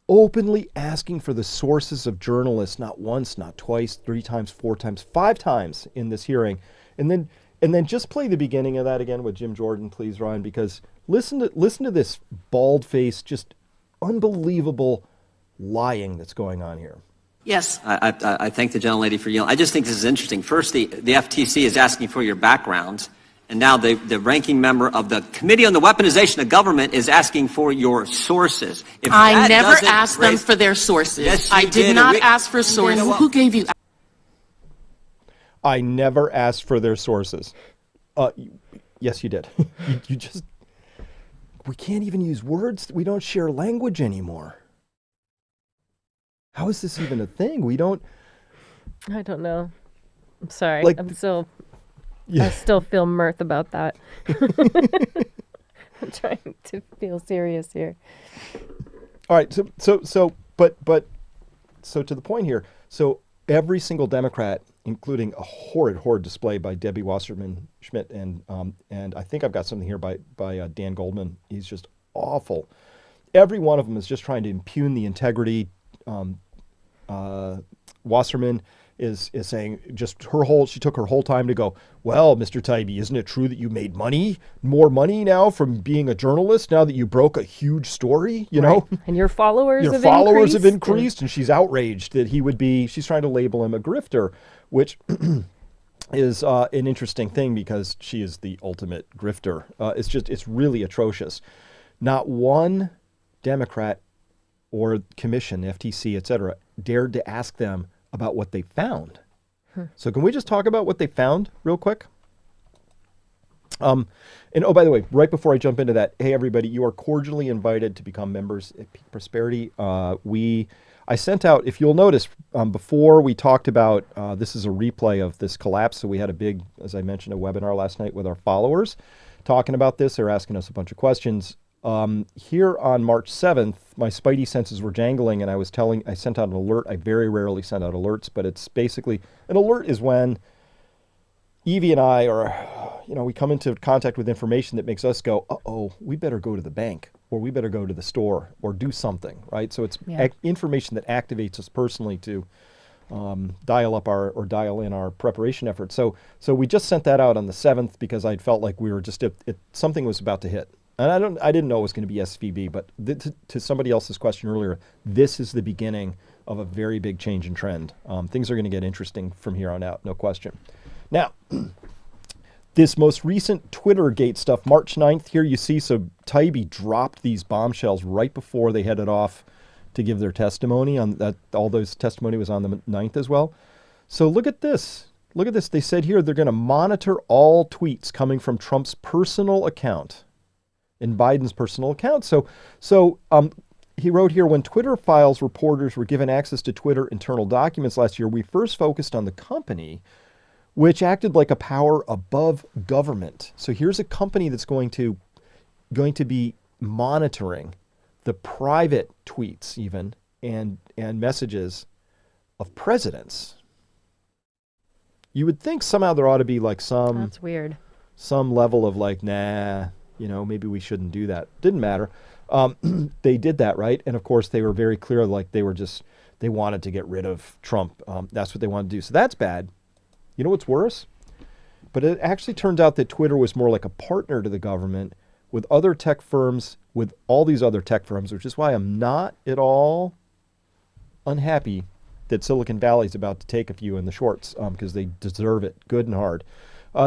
openly asking for the sources of journalists, not once, not twice, 3 times, 4 times, 5 times in this hearing. And then just play the beginning of that again with Jim Jordan, please, Ryan, because listen to this bald-faced, just unbelievable lying that's going on here. Yes. I thank the gentlelady for yielding. I just think this is interesting. First, the FTC is asking for your background, and now the ranking member of the Committee on the Weaponization of Government is asking for your sources. I never asked them for their sources. Yes, I you did not ask for sources. Who gave you? I never asked for their sources. Yes, you did. you just, we can't even use words. We don't share language anymore. How is this even a thing? I don't know. I'm sorry. Like, I still feel mirth about that. I'm trying to feel serious here. All right. So to the point here. So every single Democrat, including a horrid display by Debbie Wasserman Schmidt, and I think I've got something here by Dan Goldman. He's just awful. Every one of them is just trying to impugn the integrity. Wasserman is saying she took her whole time to go, well, Mr. Taibbi, isn't it true that you made more money now from being a journalist now that you broke a huge story, know? And your followers have increased. And she's outraged that she's trying to label him a grifter, which is an interesting thing because she is the ultimate grifter. It's really atrocious. Not one Democrat or commission, FTC, et cetera, dared to ask them about what they found. So can we just talk about what they found real quick? And oh, by the way, right before I jump into that, hey, everybody, you are cordially invited to become members at Peak Prosperity. I sent out, if you'll notice, before we talked about, this is a replay of this collapse. So we had a big, as I mentioned, a webinar last night with our followers talking about this. They're asking us a bunch of questions. Here on March 7th, my spidey senses were jangling, and I sent out an alert. I very rarely send out alerts, but it's basically, an alert is when Evie and I we come into contact with information that makes us go, uh-oh, we better go to the bank, or we better go to the store, or do something, right? So it's information that activates us personally to dial in our preparation efforts. So we just sent that out on the 7th because I felt like we were something was about to hit. And I didn't know it was going to be SVB, but to somebody else's question earlier, this is the beginning of a very big change in trend. Things are going to get interesting from here on out, no question. Now, this most recent Twittergate stuff, March 9th, here you see, so Taibbi dropped these bombshells right before they headed off to give their testimony. All those testimony was on the 9th as well. So look at this. Look at this. They said here they're going to monitor all tweets coming from Trump's personal account and Biden's personal account. So he wrote here, when Twitter Files reporters were given access to Twitter internal documents last year, we first focused on the company, which acted like a power above government. So here's a company that's going to be monitoring the private tweets even and messages of presidents. You would think somehow there ought to be like That's weird. Some level of like, nah, maybe we shouldn't do that. Didn't matter. They did that, right? And of course, they were very clear, like they wanted to get rid of Trump. That's what they wanted to do. So that's bad. You know what's worse? But it actually turns out that Twitter was more like a partner to the government with other tech firms, with all these other tech firms, which is why I'm not at all unhappy that Silicon Valley is about to take a few in the shorts, because they deserve it good and hard.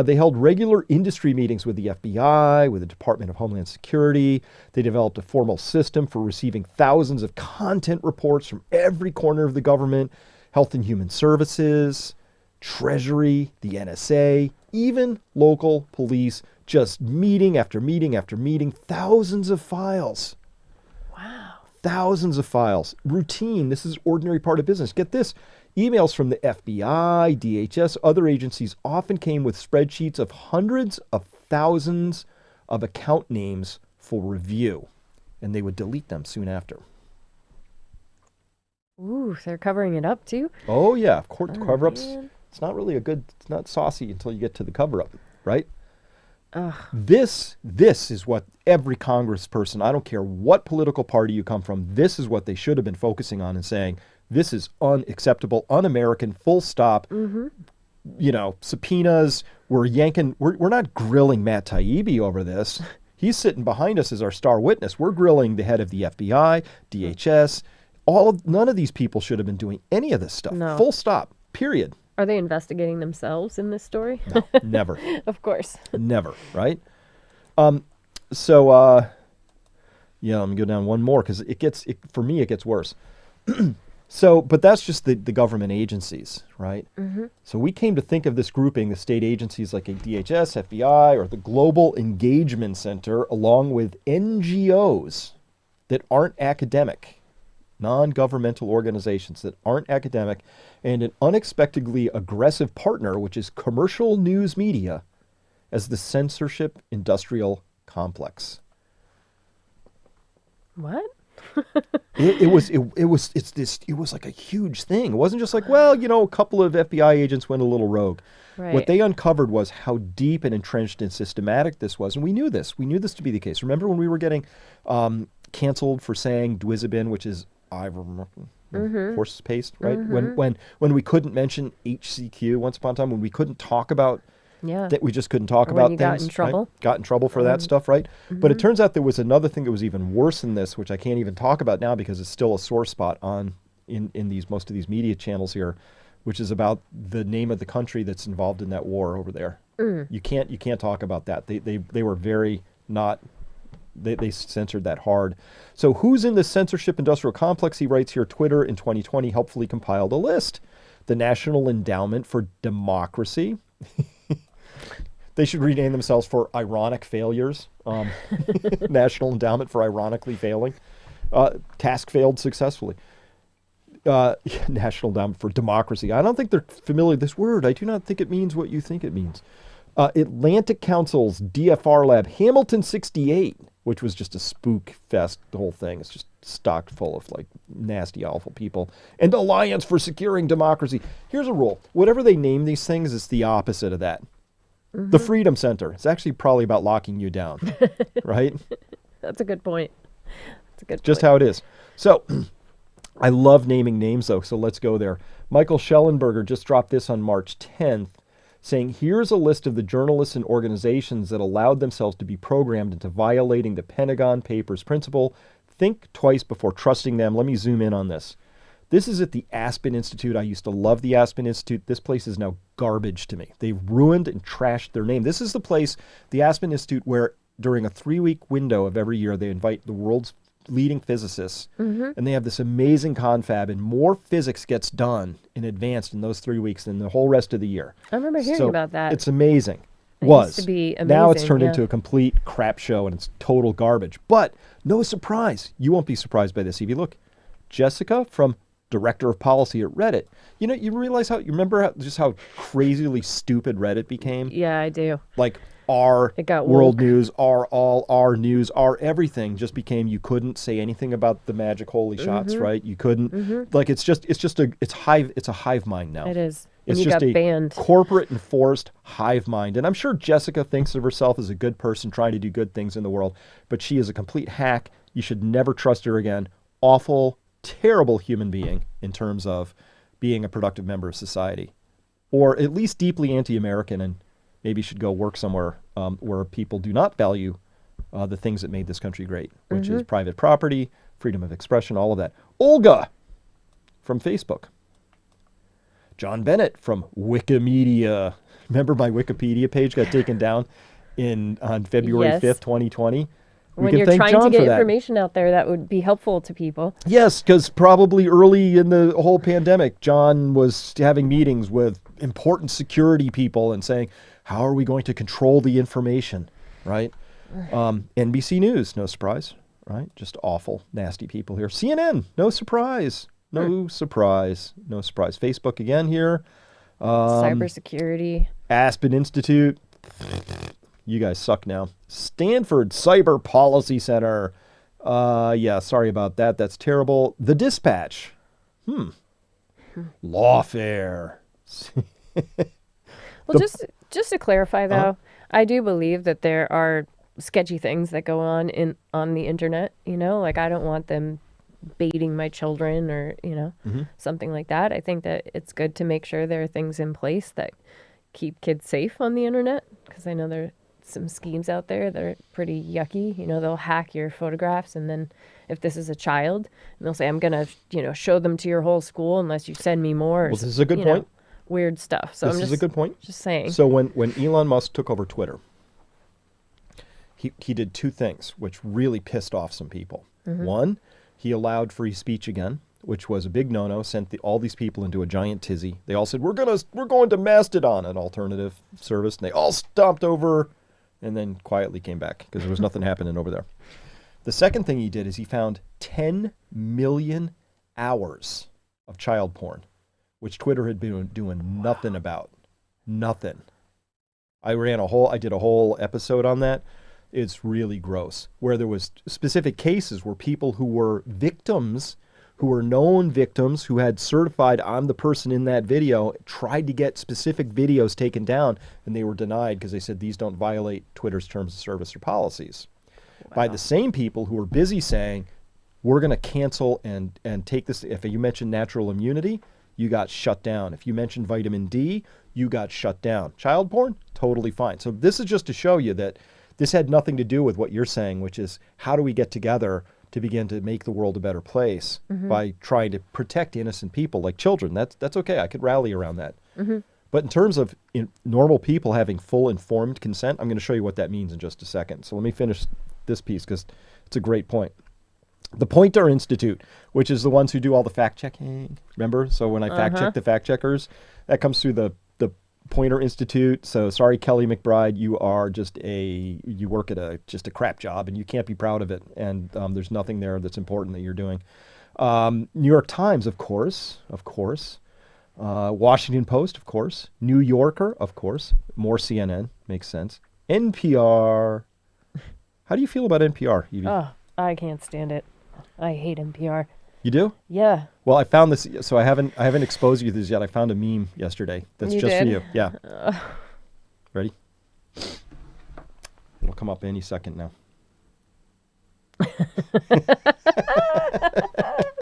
They held regular industry meetings with the FBI, with the Department of Homeland Security. They developed a formal system for receiving thousands of content reports from every corner of the government, Health and Human Services, Treasury, the NSA, even local police, just meeting after meeting after meeting, thousands of files. Wow. Thousands of files. Routine. This is ordinary part of business. Get this. Emails from the FBI, DHS, other agencies often came with spreadsheets of hundreds of thousands of account names for review, and they would delete them soon after. Ooh, they're covering it up too? Oh, yeah. Of course, Oh, cover-ups. man. It's not really it's not saucy until you get to the cover-up, right? Ugh. This is what every congressperson, I don't care what political party you come from, this is what they should have been focusing on and saying, this is unacceptable, un-American, full stop. Mm-hmm. You know, subpoenas, we're not grilling Matt Taibbi over this. He's sitting behind us as our star witness. We're grilling the head of the FBI, DHS. None of these people should have been doing any of this stuff. No. Full stop, period. Are they investigating themselves in this story? No, never. Of course. Never, right? Yeah, let me go down one more because for me, it gets worse. But that's just the government agencies, right? Mm-hmm. So we came to think of this grouping, the state agencies like DHS, FBI, or the Global Engagement Center, along with NGOs that aren't academic, non-governmental organizations that aren't academic, and an unexpectedly aggressive partner, which is commercial news media, as the censorship industrial complex. What? It was like a huge thing. It wasn't just like, well, a couple of FBI agents went a little rogue. Right. What they uncovered was how deep and entrenched and systematic this was. And we knew this. We knew this to be the case. Remember when we were getting canceled for saying Dwizabin, which is horse paste, right? Mm-hmm. When we couldn't mention HCQ once upon a time, when we couldn't talk about Yeah. that we just couldn't talk Or about when you things. got in trouble. Right? Got in trouble for that stuff, right? But it turns out there was another thing that was even worse than this, which I can't even talk about now because it's still a sore spot in most of these media channels here, which is about the name of the country that's involved in that war over there. You can't talk about that. They were very not. They censored that hard. So who's in the censorship industrial complex? He writes here, Twitter in 2020 helpfully compiled a list. The National Endowment for Democracy. They should rename themselves for Ironic Failures. National Endowment for Ironically Failing. Task failed successfully. National Endowment for Democracy. I don't think they're familiar with this word. I do not think it means what you think it means. Atlantic Council's DFR lab, Hamilton 68, which was just a spook fest, the whole thing. It's just stocked full of like nasty, awful people. And Alliance for Securing Democracy. Here's a rule. Whatever they name these things, it's the opposite of that. Mm-hmm. The Freedom Center. It's actually probably about locking you down, right? That's a good point. That's a good Just point. how it is. So I love naming names, though, so let's go there. Michael Schellenberger just dropped this on March 10th, saying, here's a list of the journalists and organizations that allowed themselves to be programmed into violating the Pentagon Papers principle. Think twice before trusting them. Let me zoom in on this. This is at the Aspen Institute. I used to love the Aspen Institute. This place is now garbage to me. They've ruined and trashed their name. This is the place, the Aspen Institute, where during a 3-week window of every year, they invite the world's leading physicists, and they have this amazing confab, and more physics gets done in advance in those 3 weeks than the whole rest of the year. I remember hearing about that. It's amazing. It Was. used to be Now it's amazing, turned yeah. into a complete crap show, and it's total garbage. But no surprise. You won't be surprised by this. If you look, Jessica from Director of Policy at Reddit. You know, you remember just how crazily stupid Reddit became? Yeah, I do. Like, our It got world woke. news, our all, our news, our everything just became, you couldn't say anything about the magic holy shots, right? You couldn't, like, it's a hive mind now. It is. It's And you just got a banned. corporate enforced hive mind. And I'm sure Jessica thinks of herself as a good person trying to do good things in the world, but she is a complete hack. You should never trust her again. Awful, terrible human being in terms of being a productive member of society, or at least deeply anti-American, and maybe should go work somewhere where people do not value the things that made this country great, which is private property, freedom of expression, all of that. Olga from Facebook. John Bennett from Wikimedia. Remember my Wikipedia page got taken down on February Yes. 5th, 2020? We when can you're thank trying John to get for that. information out there that would be helpful to people. Yes, because probably early in the whole pandemic, John was having meetings with important security people and saying, how are we going to control the information, right? NBC News, no surprise, right? Just awful, nasty people here. CNN, no surprise. No surprise. No surprise. Facebook again here. Cybersecurity. Aspen Institute. You guys suck now. Stanford Cyber Policy Center. Yeah, sorry about that. That's terrible. The Dispatch. Lawfare. Well, just to clarify, though, I do believe that there are sketchy things that go on the internet. You know, like I don't want them baiting my children or something like that. I think that it's good to make sure there are things in place that keep kids safe on the internet, because I know there are some schemes out there that are pretty yucky. You know, they'll hack your photographs, and then if this is a child, and they'll say, I'm gonna show them to your whole school unless you send me more. Well, this is a good point. Weird stuff. So this is a good point. Just saying. So when Elon Musk took over Twitter, he did two things which really pissed off some people. One, he allowed free speech again, which was a big no-no, sent all these people into a giant tizzy. They all said, we're going to Mastodon, an alternative service, and they all stomped over and then quietly came back because there was nothing happening over there. The second thing he did is he found 10 million hours of child porn, which Twitter had been doing nothing about. Nothing. I did a whole episode on that. It's really gross, where there was specific cases where people who were victims, who were known victims, who had certified I'm the person in that video, tried to get specific videos taken down, and they were denied because they said these don't violate Twitter's terms of service or policies. Wow. By the same people who were busy saying, we're going to cancel and take this. If you mentioned natural immunity, you got shut down. If you mentioned vitamin D, you got shut down. Child porn, totally fine. So this is just to show you that this had nothing to do with what you're saying, which is how do we get together to begin to make the world a better place by trying to protect innocent people like children. That's okay. I could rally around that. But in terms of normal people having full informed consent, I'm going to show you what that means in just a second. So let me finish this piece because it's a great point. The Pointer Institute, which is the ones who do all the fact checking. Remember? So when I fact check the fact checkers, that comes through the Pointer Institute. So sorry, Kelly McBride, you work at just a crap job and you can't be proud of it. And there's nothing there that's important that you're doing. New York Times, of course. Washington Post, of course. New Yorker, of course. More CNN, makes sense. NPR. How do you feel about NPR, Evie? Oh, I can't stand it. I hate NPR. You do? Yeah. Well, I found this, so I haven't exposed you to this yet. I found a meme yesterday that's you just did? for you. Yeah. Ready? It'll come up any second now.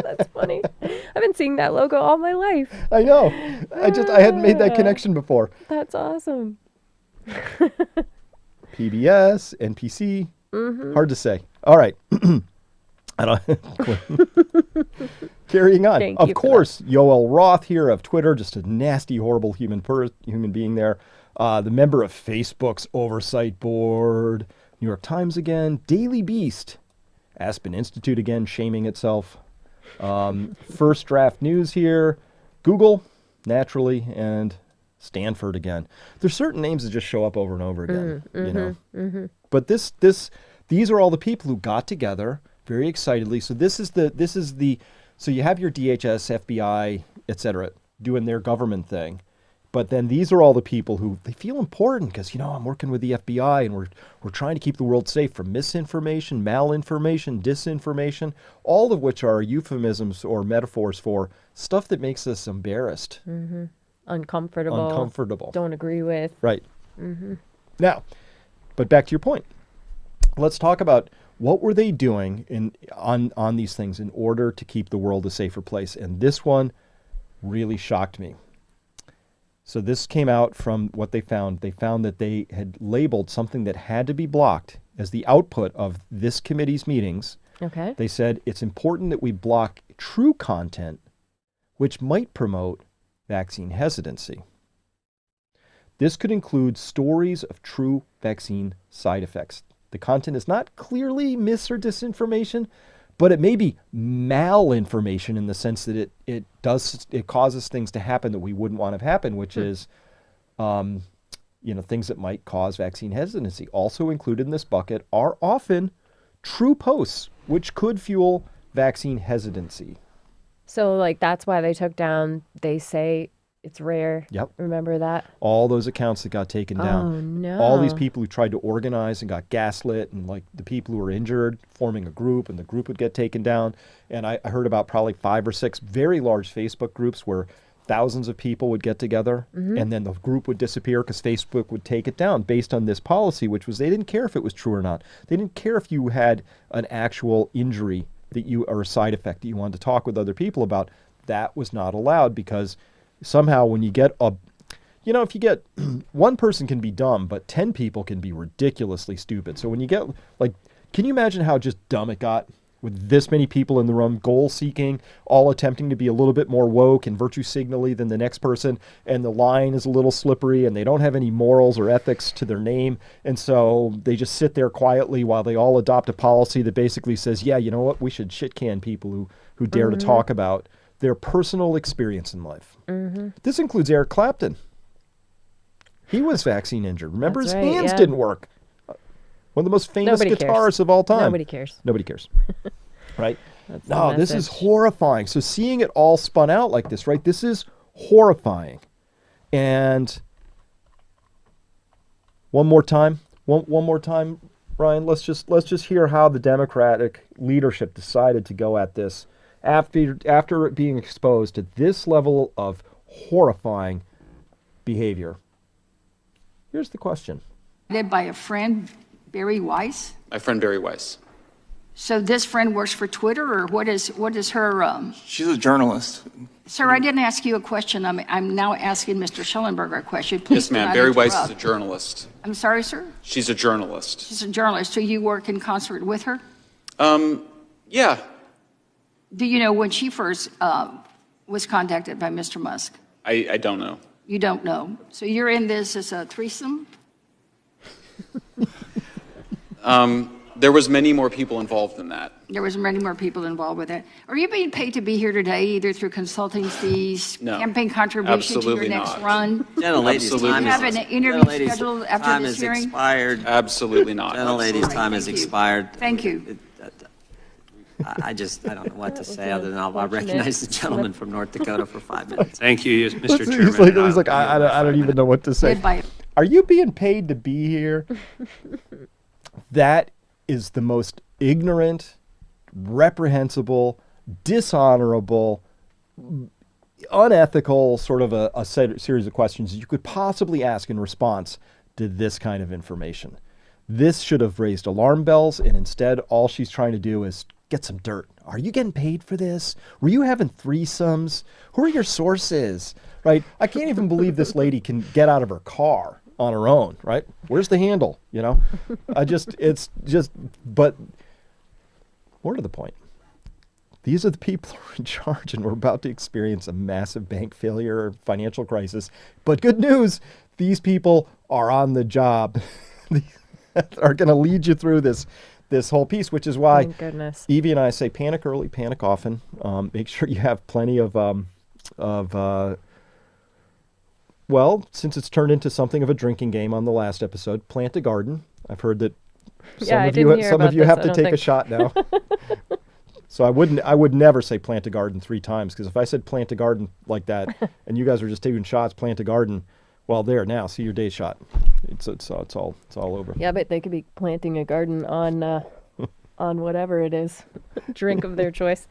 That's funny. I've been seeing that logo all my life. I know. I hadn't made that connection before. That's awesome. PBS, NPC. Hard to say. All right. I don't. Carrying on. Of course, Yoel Roth here of Twitter, just a nasty, horrible human being there. The member of Facebook's oversight board. New York Times again. Daily Beast. Aspen Institute again, shaming itself. First Draft News here. Google, naturally, and Stanford again. There's certain names that just show up over and over again, you know. But these are all the people who got together very excitedly. So so you have your DHS, FBI, etc., doing their government thing. But then these are all the people who they feel important because, I'm working with the FBI and we're trying to keep the world safe from misinformation, malinformation, disinformation, all of which are euphemisms or metaphors for stuff that makes us embarrassed. Uncomfortable. Don't agree with. Right. Now, but back to your point. Let's talk about what were they doing on these things in order to keep the world a safer place. And this one really shocked me. So this came out from what they found. They found that they had labeled something that had to be blocked as the output of this committee's meetings. Okay. They said it's important that we block true content which might promote vaccine hesitancy. This could include stories of true vaccine side effects. The content is not clearly mis or disinformation, but it may be malinformation in the sense that it causes things to happen that we wouldn't want to happen, which is, things that might cause vaccine hesitancy. Also included in this bucket are often true posts, which could fuel vaccine hesitancy. So, like, that's why they took down, they say it's rare. Yep. Remember that? All those accounts that got taken down. Oh, no. All these people who tried to organize and got gaslit, and like the people who were injured forming a group, and the group would get taken down. And I heard about probably 5 or 6 very large Facebook groups where thousands of people would get together, and then the group would disappear because Facebook would take it down based on this policy, which was they didn't care if it was true or not. They didn't care if you had an actual injury or a side effect that you wanted to talk with other people about. That was not allowed, because somehow when you get if you get one person can be dumb, but 10 people can be ridiculously stupid. So when you get, like, can you imagine how just dumb it got with this many people in the room, goal seeking, all attempting to be a little bit more woke and virtue signally than the next person, and the line is a little slippery, and they don't have any morals or ethics to their name, and so they just sit there quietly while they all adopt a policy that basically says, yeah, you know what, we should shit can people who dare to talk about their personal experience in life. This includes Eric Clapton. He was vaccine injured. Remember, That's his right, hands yeah. didn't work. One of the most famous Nobody guitarists cares. of all time. Nobody cares. Nobody cares. Right? That's the No, this is message. horrifying. So seeing it all spun out like this, right? This is horrifying. And one more time, Ryan, let's just hear how the Democratic leadership decided to go at this after it being exposed to this level of horrifying behavior. Here's the question. By a friend, Barry Weiss. My friend Barry Weiss. So this friend works for Twitter, or what is her? She's a journalist. Sir, I didn't ask you a question. I'm now asking Mr. Schellenberger a question. Please Yes, ma'am. do not Barry Weiss interrupt. is a journalist. I'm sorry, sir. She's a journalist. She's a journalist. So you work in concert with her? Yeah. Do you know when she first was contacted by Mr. Musk? I don't know. You don't know. So you're in this as a threesome? There was many more people involved than that. There was many more people involved with it. Are you being paid to be here today, either through consulting fees, No. campaign contribution Absolutely to your next not. run? Gentlelady's Absolutely time You is have an interview gentlelady's scheduled after time this is hearing? expired. Absolutely not. Gentlelady's time has Thank you. expired. Thank you. I don't know what to say other than I'll unfortunate recognize the gentleman from North Dakota for 5 minutes. Thank you, Mr. Chairman. He's like, I don't even know what to say. Led by- Are you being paid to be here? That is the most ignorant, reprehensible, dishonorable, unethical sort of a series of questions you could possibly ask in response to this kind of information. This should have raised alarm bells, and instead all she's trying to do is get some dirt. Are you getting paid for this? Were you having threesomes? Who are your sources? Right? I can't even believe this lady can get out of her car on her own, right? Where's the handle? But more to the point. These are the people who are in charge, and we're about to experience a massive bank failure or financial crisis. But good news, these people are on the job. Are going to lead you through this whole piece, which is why Thank goodness. Evie and I say panic early, panic often. Make sure you have plenty of since it's turned into something of a drinking game on the last episode, plant a garden. I've heard that Yeah, I some didn't hear of about you this, have I to don't take a think. shot now. So I would never say plant a garden 3 times, because if I said plant a garden like that and you guys were just taking shots, plant a garden, well, there now, see your day shot. It's all over. Yeah, but they could be planting a garden on whatever it is, drink of their choice.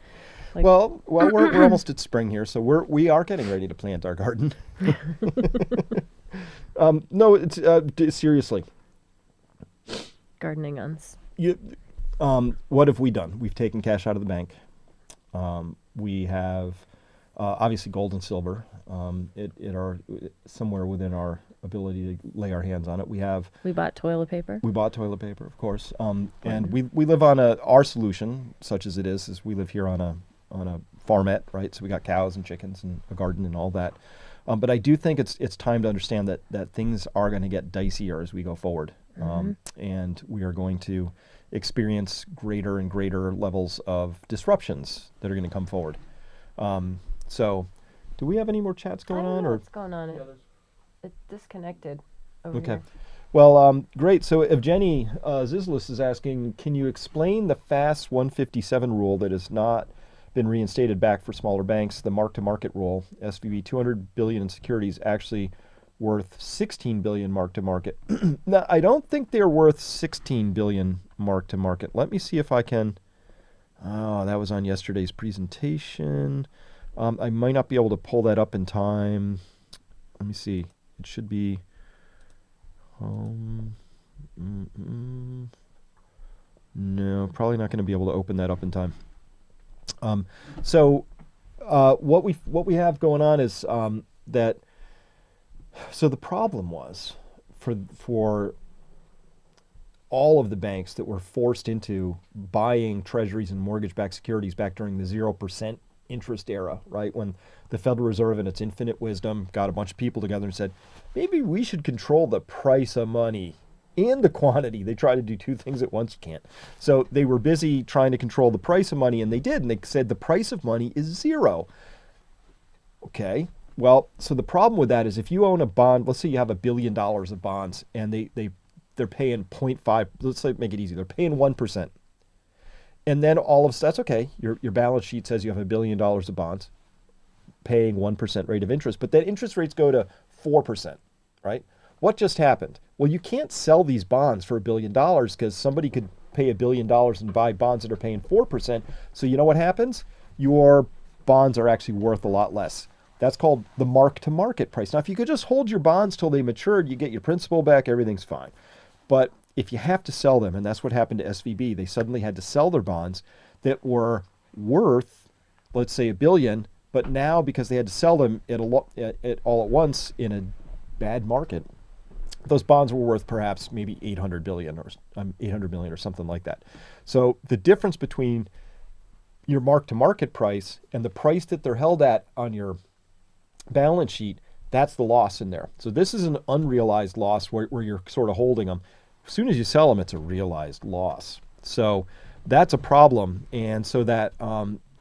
Like, Well, we're almost at spring here, so we are getting ready to plant our garden. No, it's seriously. gardening on. What have we done? We've taken cash out of the bank. We have obviously gold and silver. It are somewhere within our ability to lay our hands on it. We bought toilet paper. We bought toilet paper, of course. And we live on our solution, such as it is we live here on a farmette, right? So we got cows and chickens and a garden and all that. But I do think it's time to understand that things are going to get dicier as we go forward. And we are going to experience greater and greater levels of disruptions that are going to come forward. So, do we have any more chats going I don't on? know Or what's going on? It's disconnected over okay. here. Well, great. So Evgeny Zizlis is asking, can you explain the FAS 157 rule that has not been reinstated back for smaller banks, the mark-to-market rule, SVB 200 billion in securities actually worth 16 billion mark-to-market. Now, I don't think they're worth 16 billion mark-to-market. Let me see if I can. Oh, that was on yesterday's presentation. I might not be able to pull that up in time. Let me see. It should be. No, probably not going to be able to open that up in time. So what we have going on is that. So the problem was for all of the banks that were forced into buying treasuries and mortgage-backed securities back during the 0% interest era, right? When the Federal Reserve in its infinite wisdom got a bunch of people together and said, maybe we should control the price of money and the quantity. They try to do two things at once. You can't. So they were busy trying to control the price of money, and they did. And they said the price of money is zero. Okay. Well, so the problem with that is if you own a bond, let's say you have $1 billion of bonds, and they're paying 0.5, let's say make it easy, they're paying 1%. And then that's okay. Your balance sheet says you have $1 billion of bonds paying 1% rate of interest, but then interest rates go to 4%, right? What just happened? Well, you can't sell these bonds for $1 billion because somebody could pay $1 billion and buy bonds that are paying 4%. So you know what happens? Your bonds are actually worth a lot less. That's called the mark-to-market price. Now, if you could just hold your bonds till they matured, you get your principal back, everything's fine. But if you have to sell them, and that's what happened to SVB, they suddenly had to sell their bonds that were worth, let's say, $1 billion, but now because they had to sell them all at once in a bad market, those bonds were worth perhaps maybe 800 million or something like that. So the difference between your mark-to-market price and the price that they're held at on your balance sheet, that's the loss in there. So this is an unrealized loss where you're sort of holding them. As soon as you sell them, it's a realized loss. So that's a problem. And so that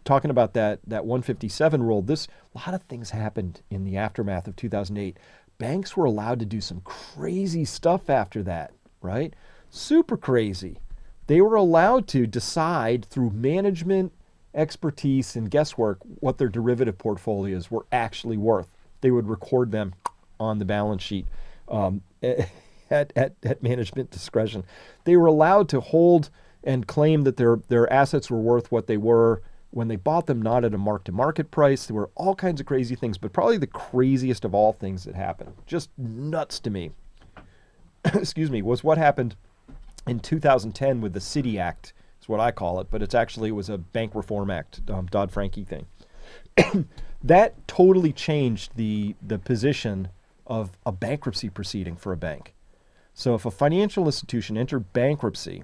talking about that 157 rule, a lot of things happened in the aftermath of 2008. Banks were allowed to do some crazy stuff after that, right? Super crazy. They were allowed to decide through management expertise and guesswork what their derivative portfolios were actually worth. They would record them on the balance sheet at management discretion. They were allowed to hold and claim that their assets were worth what they were when they bought them, not at a mark-to-market price. There were all kinds of crazy things, but probably the craziest of all things that happened, just nuts to me, excuse me, was what happened in 2010 with the City Act, is what I call it, but it was a Bank Reform Act, Dodd-Frank thing. That totally changed the position of a bankruptcy proceeding for a bank. So if a financial institution entered bankruptcy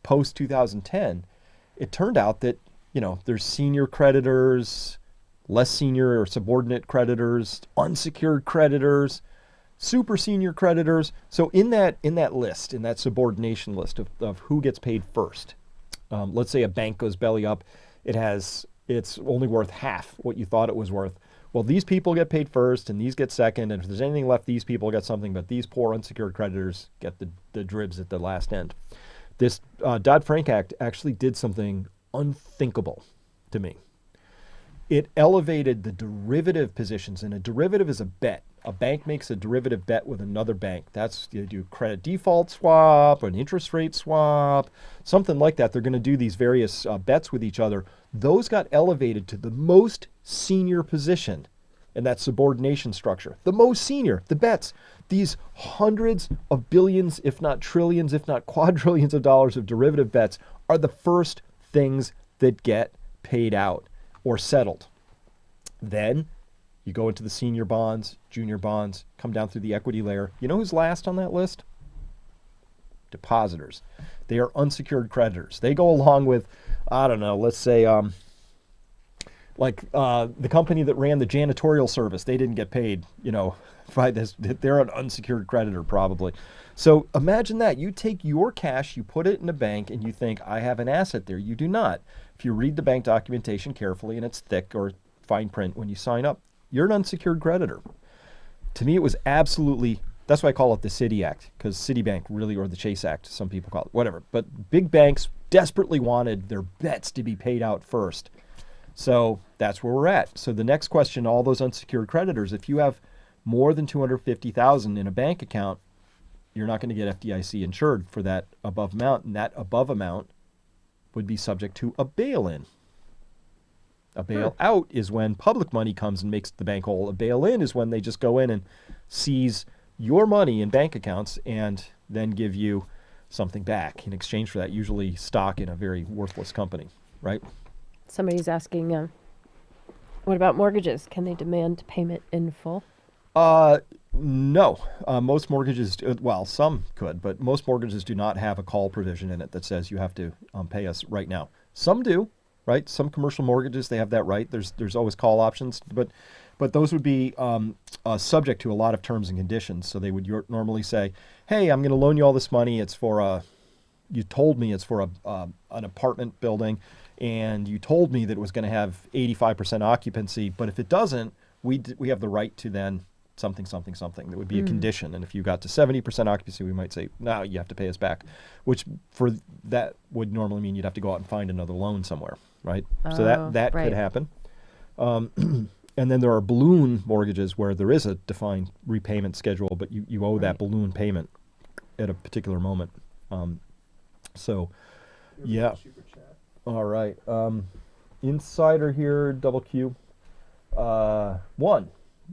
post-2010, it turned out that, there's senior creditors, less senior or subordinate creditors, unsecured creditors, super senior creditors. So in that list, in that subordination list of who gets paid first, let's say a bank goes belly up, it's only worth half what you thought it was worth. Well, these people get paid first and these get second, and if there's anything left, these people get something, but these poor unsecured creditors get the dribs at the last end. This Dodd-Frank Act actually did something unthinkable to me. It elevated the derivative positions, and a derivative is a bet. A bank makes a derivative bet with another bank. You do credit default swap, an interest rate swap, something like that. They're going to do these various bets with each other. Those got elevated to the most senior position in that subordination structure. The most senior, the bets. These hundreds of billions, if not trillions, if not quadrillions of dollars of derivative bets are the first things that get paid out or settled. Then you go into the senior bonds, junior bonds, come down through the equity layer. You know who's last on that list? Depositors. They are unsecured creditors. They go along with, I don't know, let's say Like the company that ran the janitorial service, they didn't get paid, by this. They're an unsecured creditor probably. So imagine that. You take your cash, you put it in a bank, and you think, I have an asset there. You do not. If you read the bank documentation carefully, and it's thick or fine print when you sign up, you're an unsecured creditor. To me, it was absolutely, that's why I call it the Citi Act, because Citibank really, or the Chase Act, some people call it, whatever. But big banks desperately wanted their bets to be paid out first. So that's where we're at. So the next question, all those unsecured creditors, if you have more than $250,000 in a bank account, you're not going to get FDIC insured for that above amount, and that above amount would be subject to a bail-in. A bail-out is when public money comes and makes the bank whole. A bail-in is when they just go in and seize your money in bank accounts and then give you something back in exchange for that, usually stock in a very worthless company, right? Somebody's asking, what about mortgages? Can they demand payment in full? No. Most mortgages, well, some could, but most mortgages do not have a call provision in it that says you have to pay us right now. Some do, right? Some commercial mortgages, they have that right. There's always call options, but those would be subject to a lot of terms and conditions. So they would normally say, hey, I'm going to loan you all this money. It's for you told me it's for an apartment building, and you told me that it was going to have 85% occupancy, but if it doesn't, we have the right to then something. That would be a condition. And if you got to 70% occupancy, we might say, no, you have to pay us back, which for that would normally mean you'd have to go out and find another loan somewhere, right? So that right. could happen. And then there are balloon mortgages where there is a defined repayment schedule, but you owe that balloon payment at a particular moment. So, yeah. All right. Insider here, double Q. One,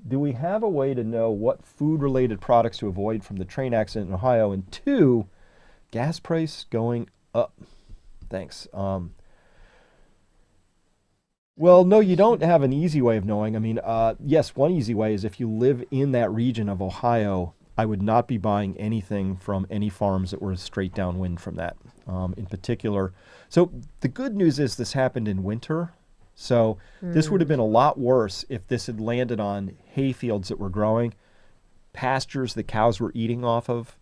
do we have a way to know what food-related products to avoid from the train accident in Ohio? And two, gas price going up. Thanks. Well, no, you don't have an easy way of knowing. I mean, yes, one easy way is if you live in that region of Ohio, I would not be buying anything from any farms that were straight downwind from that in particular. So the good news is this happened in winter. So this would have been a lot worse if this had landed on hay fields that were growing, pastures that cows were eating off of,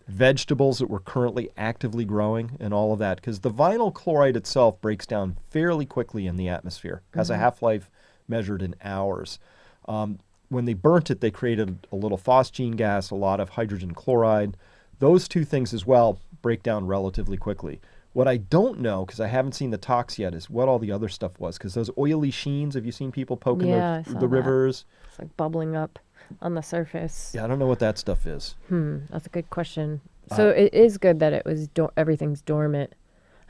vegetables that were currently actively growing, and all of that. Because the vinyl chloride itself breaks down fairly quickly in the atmosphere, has a half-life measured in hours. When they burnt it, they created a little phosgene gas, a lot of hydrogen chloride. Those two things as well break down relatively quickly. What I don't know, because I haven't seen the tox yet, is what all the other stuff was. Because those oily sheens, have you seen people poking the rivers? It's like bubbling up on the surface. Yeah, I don't know what that stuff is. That's a good question. So it is good that it was everything's dormant.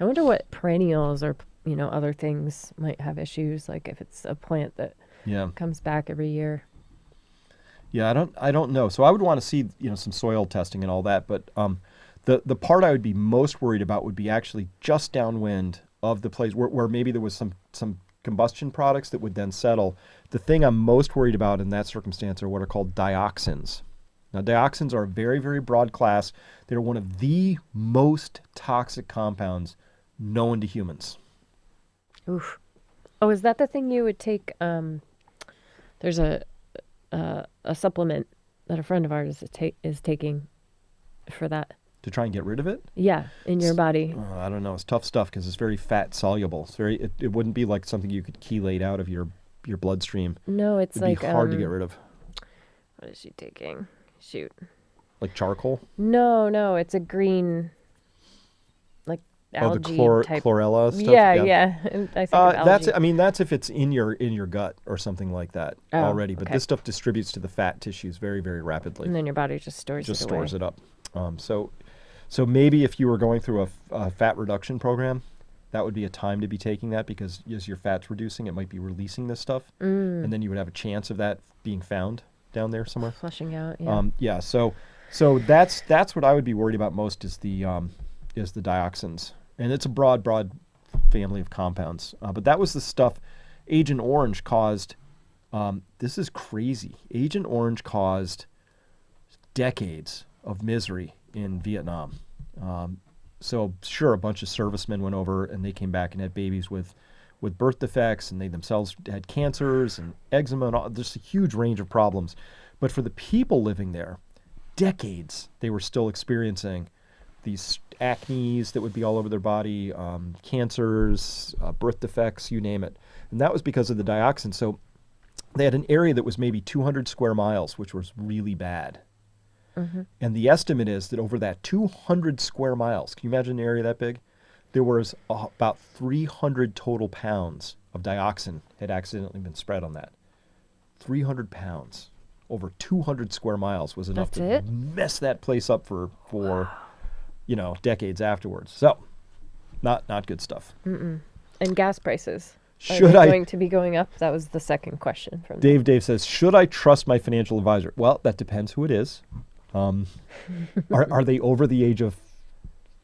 I wonder what perennials or other things might have issues, like if it's a plant that comes back every year. Yeah, I don't know. So I would want to see some soil testing and all that, but the part I would be most worried about would be actually just downwind of the place where maybe there was some combustion products that would then settle. The thing I'm most worried about in that circumstance are what are called dioxins. Now, dioxins are a very, very broad class. They're one of the most toxic compounds known to humans. Oof. Oh, is that the thing you would take? There's a supplement that a friend of ours is taking for that. To try and get rid of it? Yeah, in your body. I don't know. It's tough stuff because it's very fat soluble. It wouldn't be like something you could chelate out of your bloodstream. No, it's It'd be hard to get rid of. What is she taking? Shoot. Like charcoal? No, it's a green, like algae type. Chlorella stuff. Yeah. And I think of algae. That's if it's in your gut or something like that already. But this stuff distributes to the fat tissues very, very rapidly. And then your body just stores it up. So maybe if you were going through a fat reduction program, that would be a time to be taking that, because as your fat's reducing, it might be releasing this stuff, and then you would have a chance of that being found down there somewhere. Flushing out. Yeah. So that's what I would be worried about most is the dioxins, and it's a broad family of compounds. But that was the stuff Agent Orange caused. This is crazy. Agent Orange caused decades of misery in Vietnam. So sure, a bunch of servicemen went over and they came back and had babies with with birth defects, and they themselves had cancers and eczema and all, there's a huge range of problems. But for the people living there, decades, they were still experiencing these acnes that would be all over their body, cancers, birth defects, you name it. And that was because of the dioxin. So they had an area that was maybe 200 square miles, which was really bad. And the estimate is that over that 200 square miles, can you imagine an area that big? There was about 300 total pounds of dioxin had accidentally been spread on that. 300 pounds over 200 square miles was enough to mess that place up for you know, decades afterwards. So, not good stuff. And gas prices. Should Are I they going to be going up? That was the second question from Dave. Dave says, should I trust my financial advisor? Well, that depends who it is. Are they over the age of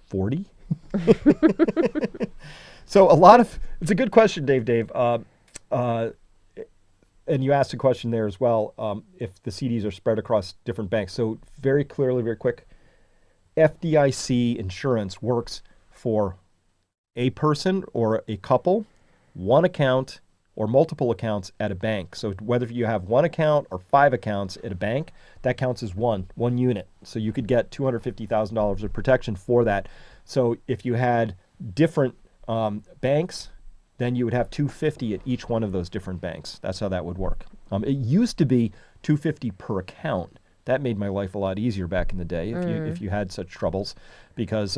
40? So it's a good question, Dave. And you asked a question there as well, if the CDs are spread across different banks. So very clearly, very quick, FDIC insurance works for a person or a couple, one account, or multiple accounts at a bank. So whether you have one account or 5 accounts at a bank, that counts as one unit. So you could get $250,000 of protection for that. So if you had different banks, then you would have $250 at each one of those different banks. That's how that would work. It used to be $250 per account. That made my life a lot easier back in the day if you had such troubles, because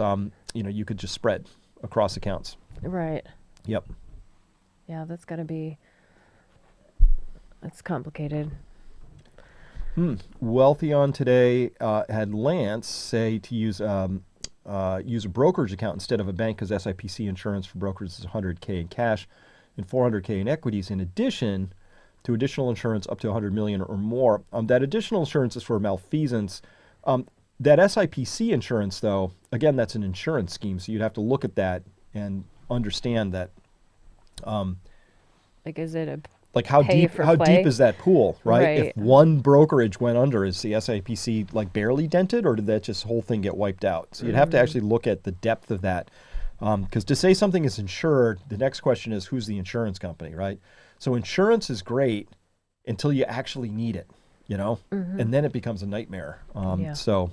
you know, you could just spread across accounts. Right. Yep. Yeah, that's complicated. Wealthy on Today had Lance say to use a brokerage account instead of a bank, because SIPC insurance for brokers is $100K in cash and $400K in equities, in addition to additional insurance up to $100 million or more. That additional insurance is for malfeasance. That SIPC insurance, though, again, that's an insurance scheme, so you'd have to look at that and understand that. Like, is it how deep is that pool, right? If one brokerage went under, is the SIPC like barely dented, or did that just whole thing get wiped out? So you'd have to actually look at the depth of that, because to say something is insured, the next question is, who's the insurance company, right? So insurance is great until you actually need it, you know, and then it becomes a nightmare. So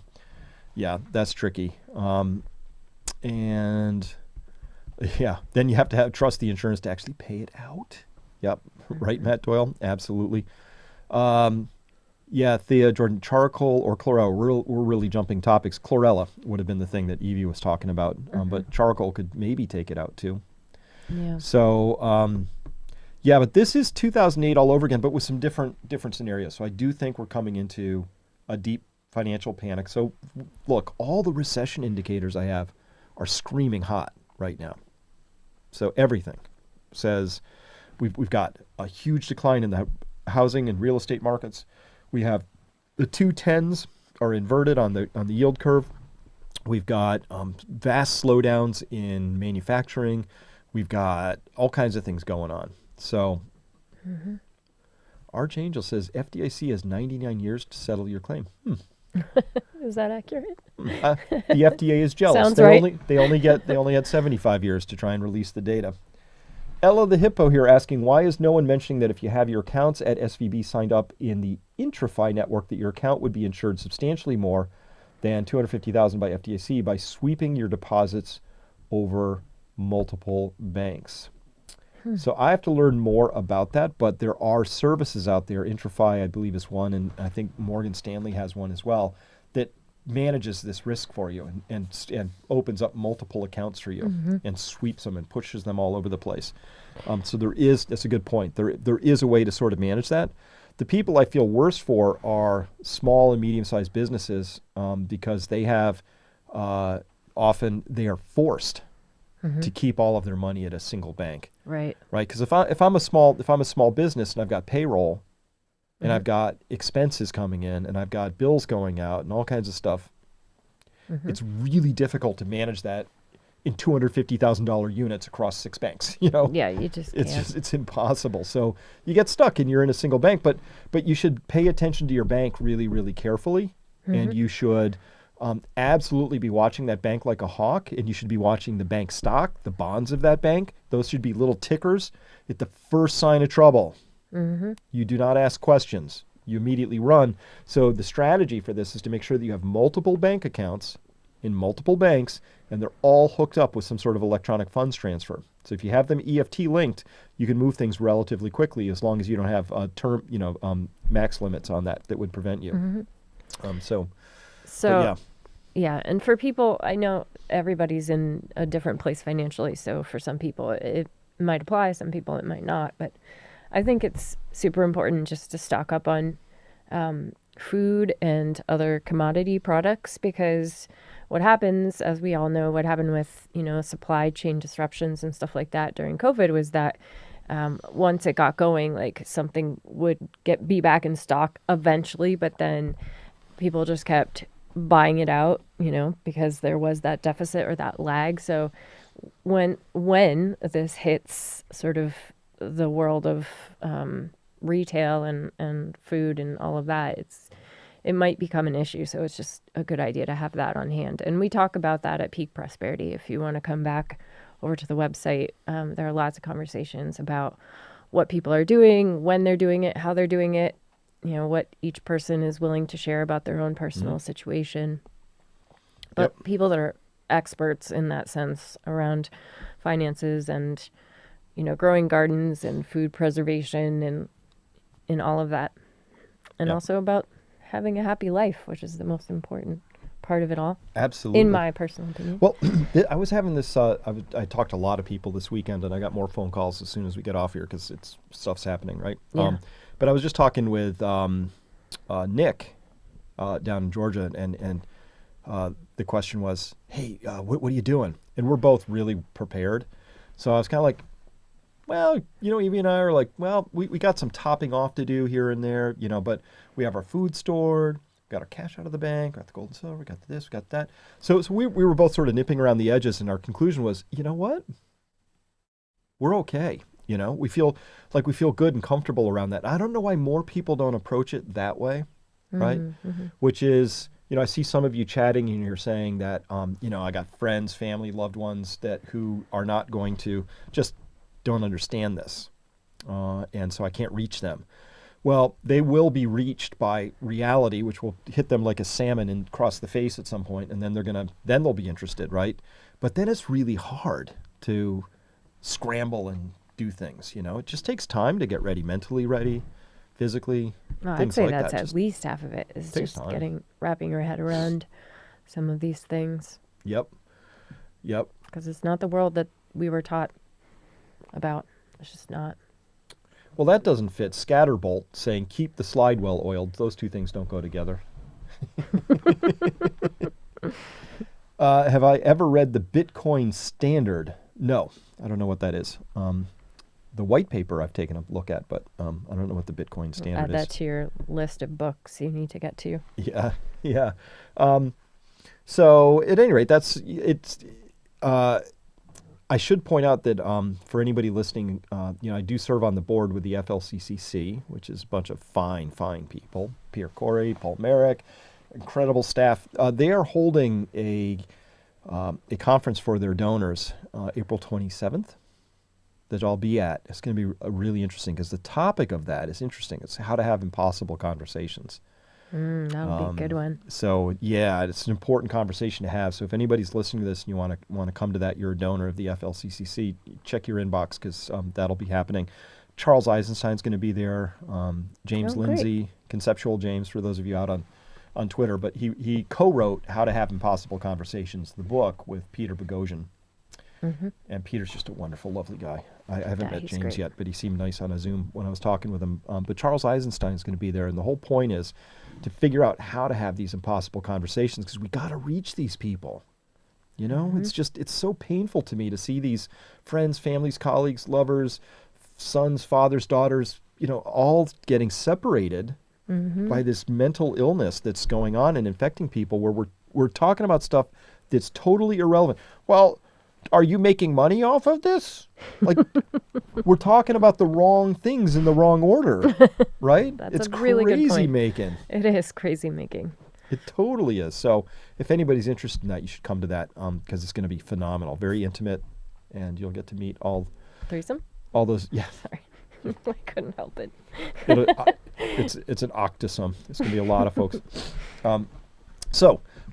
yeah, that's tricky. And yeah, then you have to trust the insurance to actually pay it out. Yep. Right, Matt Doyle? Absolutely. Yeah, Thea, Jordan, charcoal or chlorella? We're really jumping topics. Chlorella would have been the thing that Evie was talking about, but charcoal could maybe take it out too. Yeah. So, yeah, but this is 2008 all over again, but with some different scenarios. So I do think we're coming into a deep financial panic. So look, all the recession indicators I have are screaming hot right now. So everything says we've got a huge decline in the housing and real estate markets. We have the 210s are inverted on the yield curve. We've got vast slowdowns in manufacturing. We've got all kinds of things going on. So Arch Angel says FDIC has 99 years to settle your claim. Is that accurate? The FDA is jealous. Sounds right. They only had 75 years to try and release the data. Ella the Hippo here asking, why is no one mentioning that if you have your accounts at SVB signed up in the IntraFi network, that your account would be insured substantially more than $250,000 by FDIC by sweeping your deposits over multiple banks? So I have to learn more about that, but there are services out there. IntraFi, I believe, is one, and I think Morgan Stanley has one as well, that manages this risk for you and opens up multiple accounts for you and sweeps them and pushes them all over the place. So that's a good point. There is a way to sort of manage that. The people I feel worse for are small and medium-sized businesses, because they have often they are forced to keep all of their money at a single bank. Right. Right. Because if I'm a small business and I've got payroll and I've got expenses coming in and I've got bills going out and all kinds of stuff, it's really difficult to manage that in $250,000 units across 6 banks. You know. Yeah, you just can't. It's impossible. So you get stuck and you're in a single bank, but you should pay attention to your bank really, really carefully, and you should absolutely be watching that bank like a hawk, and you should be watching the bank stock, the bonds of that bank. Those should be little tickers. At the first sign of trouble, you do not ask questions. You immediately run. So the strategy for this is to make sure that you have multiple bank accounts in multiple banks, and they're all hooked up with some sort of electronic funds transfer. So if you have them EFT linked, you can move things relatively quickly as long as you don't have max limits on that would prevent you. So yeah. Yeah, and for people, I know everybody's in a different place financially. So for some people, it might apply. Some people, it might not. But I think it's super important just to stock up on food and other commodity products, because what happens, as we all know, what happened with, supply chain disruptions and stuff like that during COVID was that once it got going, like something would be back in stock eventually, but then people just kept buying it out, because there was that deficit or that lag. So when this hits sort of the world of retail and food and all of that, it might become an issue. So it's just a good idea to have that on hand. And we talk about that at Peak Prosperity. If you want to come back over to the website, there are lots of conversations about what people are doing, when they're doing it, how they're doing it, what each person is willing to share about their own personal situation. But people that are experts in that sense around finances and, growing gardens and food preservation and all of that. And also about having a happy life, which is the most important part of it all. Absolutely. In my personal opinion. Well, I was having this, I talked to a lot of people this weekend, and I got more phone calls as soon as we get off here because stuff's happening, right? Yeah. But I was just talking with Nick down in Georgia, and the question was, hey, what are you doing? And we're both really prepared. So I was kind of like, well, Evie and I are like, well, we got some topping off to do here and there, but we have our food stored, got our cash out of the bank, got the gold and silver, got this, we got that. So we were both sort of nipping around the edges, and our conclusion was, you know what? We're okay. We feel good and comfortable around that. I don't know why more people don't approach it that way, right? Which is, I see some of you chatting and you're saying that, I got friends, family, loved ones who are not going to just don't understand this. And so I can't reach them. Well, they will be reached by reality, which will hit them like a salmon and across the face at some point, and then they'll be interested, right? But then it's really hard to scramble and do things, It just takes time to get ready, mentally ready, physically, I'd say like that's that. at least half of it is takes just time. wrapping your head around some of these things. Yep. Because it's not the world that we were taught about. It's just not. Well, that doesn't fit. Scatterbolt saying keep the slide well oiled. Those two things don't go together. Have I ever read the Bitcoin Standard? No, I don't know what that is. The white paper I've taken a look at, but I don't know what the Bitcoin Standard is. Add that to your list of books you need to get to. Yeah. So at any rate, I should point out that for anybody listening, I do serve on the board with the FLCCC, which is a bunch of fine people. Pierre Corey, Paul Merrick, incredible staff. They are holding a conference for their donors April 27th that I'll be at. It's going to be really interesting because the topic of that is interesting. It's how to have impossible conversations. That would be a good one. So yeah, it's an important conversation to have. So if anybody's listening to this and you want to come to that, you're a donor of the FLCCC, check your inbox because that'll be happening. Charles Eisenstein's going to be there. James Lindsay, Conceptual James, for those of you out on Twitter, but he co-wrote How to Have Impossible Conversations, the book, with Peter Boghossian. And Peter's just a wonderful, lovely guy. I haven't met James great. yet, but he seemed nice on a Zoom when I was talking with him. But Charles Eisenstein's going to be there, and the whole point is to figure out how to have these impossible conversations because we got to reach these people. It's so painful to me to see these friends, families, colleagues, lovers, sons, fathers, daughters, all getting separated by this mental illness that's going on and infecting people where we're talking about stuff that's totally irrelevant. Well, are you making money off of this? Like, we're talking about the wrong things in the wrong order, right? That's it's a really good crazy point. making. It is crazy making. It totally is. So if anybody's interested in that, you should come to that because it's going to be phenomenal. Very intimate, and you'll get to meet all Threesome? those. Yeah, Sorry. I couldn't help it. it's an octosome. It's going to be a lot of folks.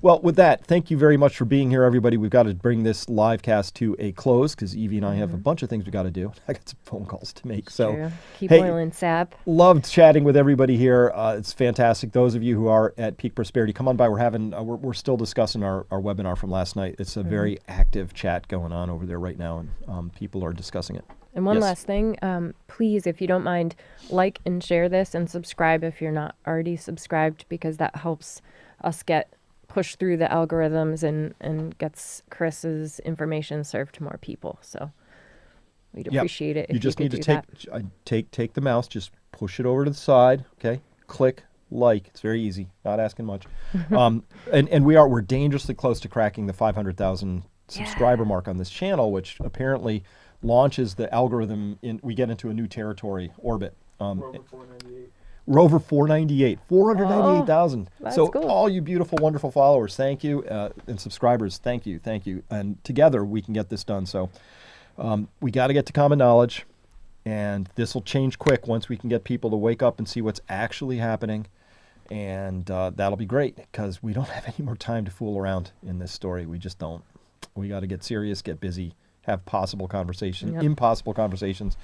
Well, with that, thank you very much for being here, everybody. We've got to bring this live cast to a close because Evie and I have a bunch of things we got to do. I got some phone calls to make. So, True. Keep hey, boiling, sap. Loved chatting with everybody here. It's fantastic. Those of you who are at Peak Prosperity, come on by. We're having we're still discussing our webinar from last night. It's a very active chat going on over there right now, and people are discussing it. And one last thing, please, if you don't mind, like and share this and subscribe if you're not already subscribed, because that helps us get pushed through the algorithms and gets Chris's information served to more people. So we'd appreciate it if you just could need to take the mouse, just push it over to the side, okay? Click like. It's very easy. Not asking much. And we're dangerously close to cracking the 500,000 subscriber mark on this channel, which apparently launches the algorithm we get into a new territory orbit. We're over 498, 498,000. So cool. All you beautiful, wonderful followers, thank you, and subscribers, thank you. And together we can get this done. So we got to get to common knowledge, and this will change quick once we can get people to wake up and see what's actually happening. And that'll be great because we don't have any more time to fool around in this story. We just don't. We got to get serious, get busy, have possible conversations, impossible conversations.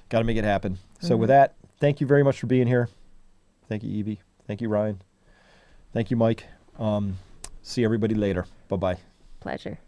Got to make it happen. So with that, thank you very much for being here. Thank you, Evie. Thank you, Ryan. Thank you, Mike. See everybody later. Bye-bye. Pleasure.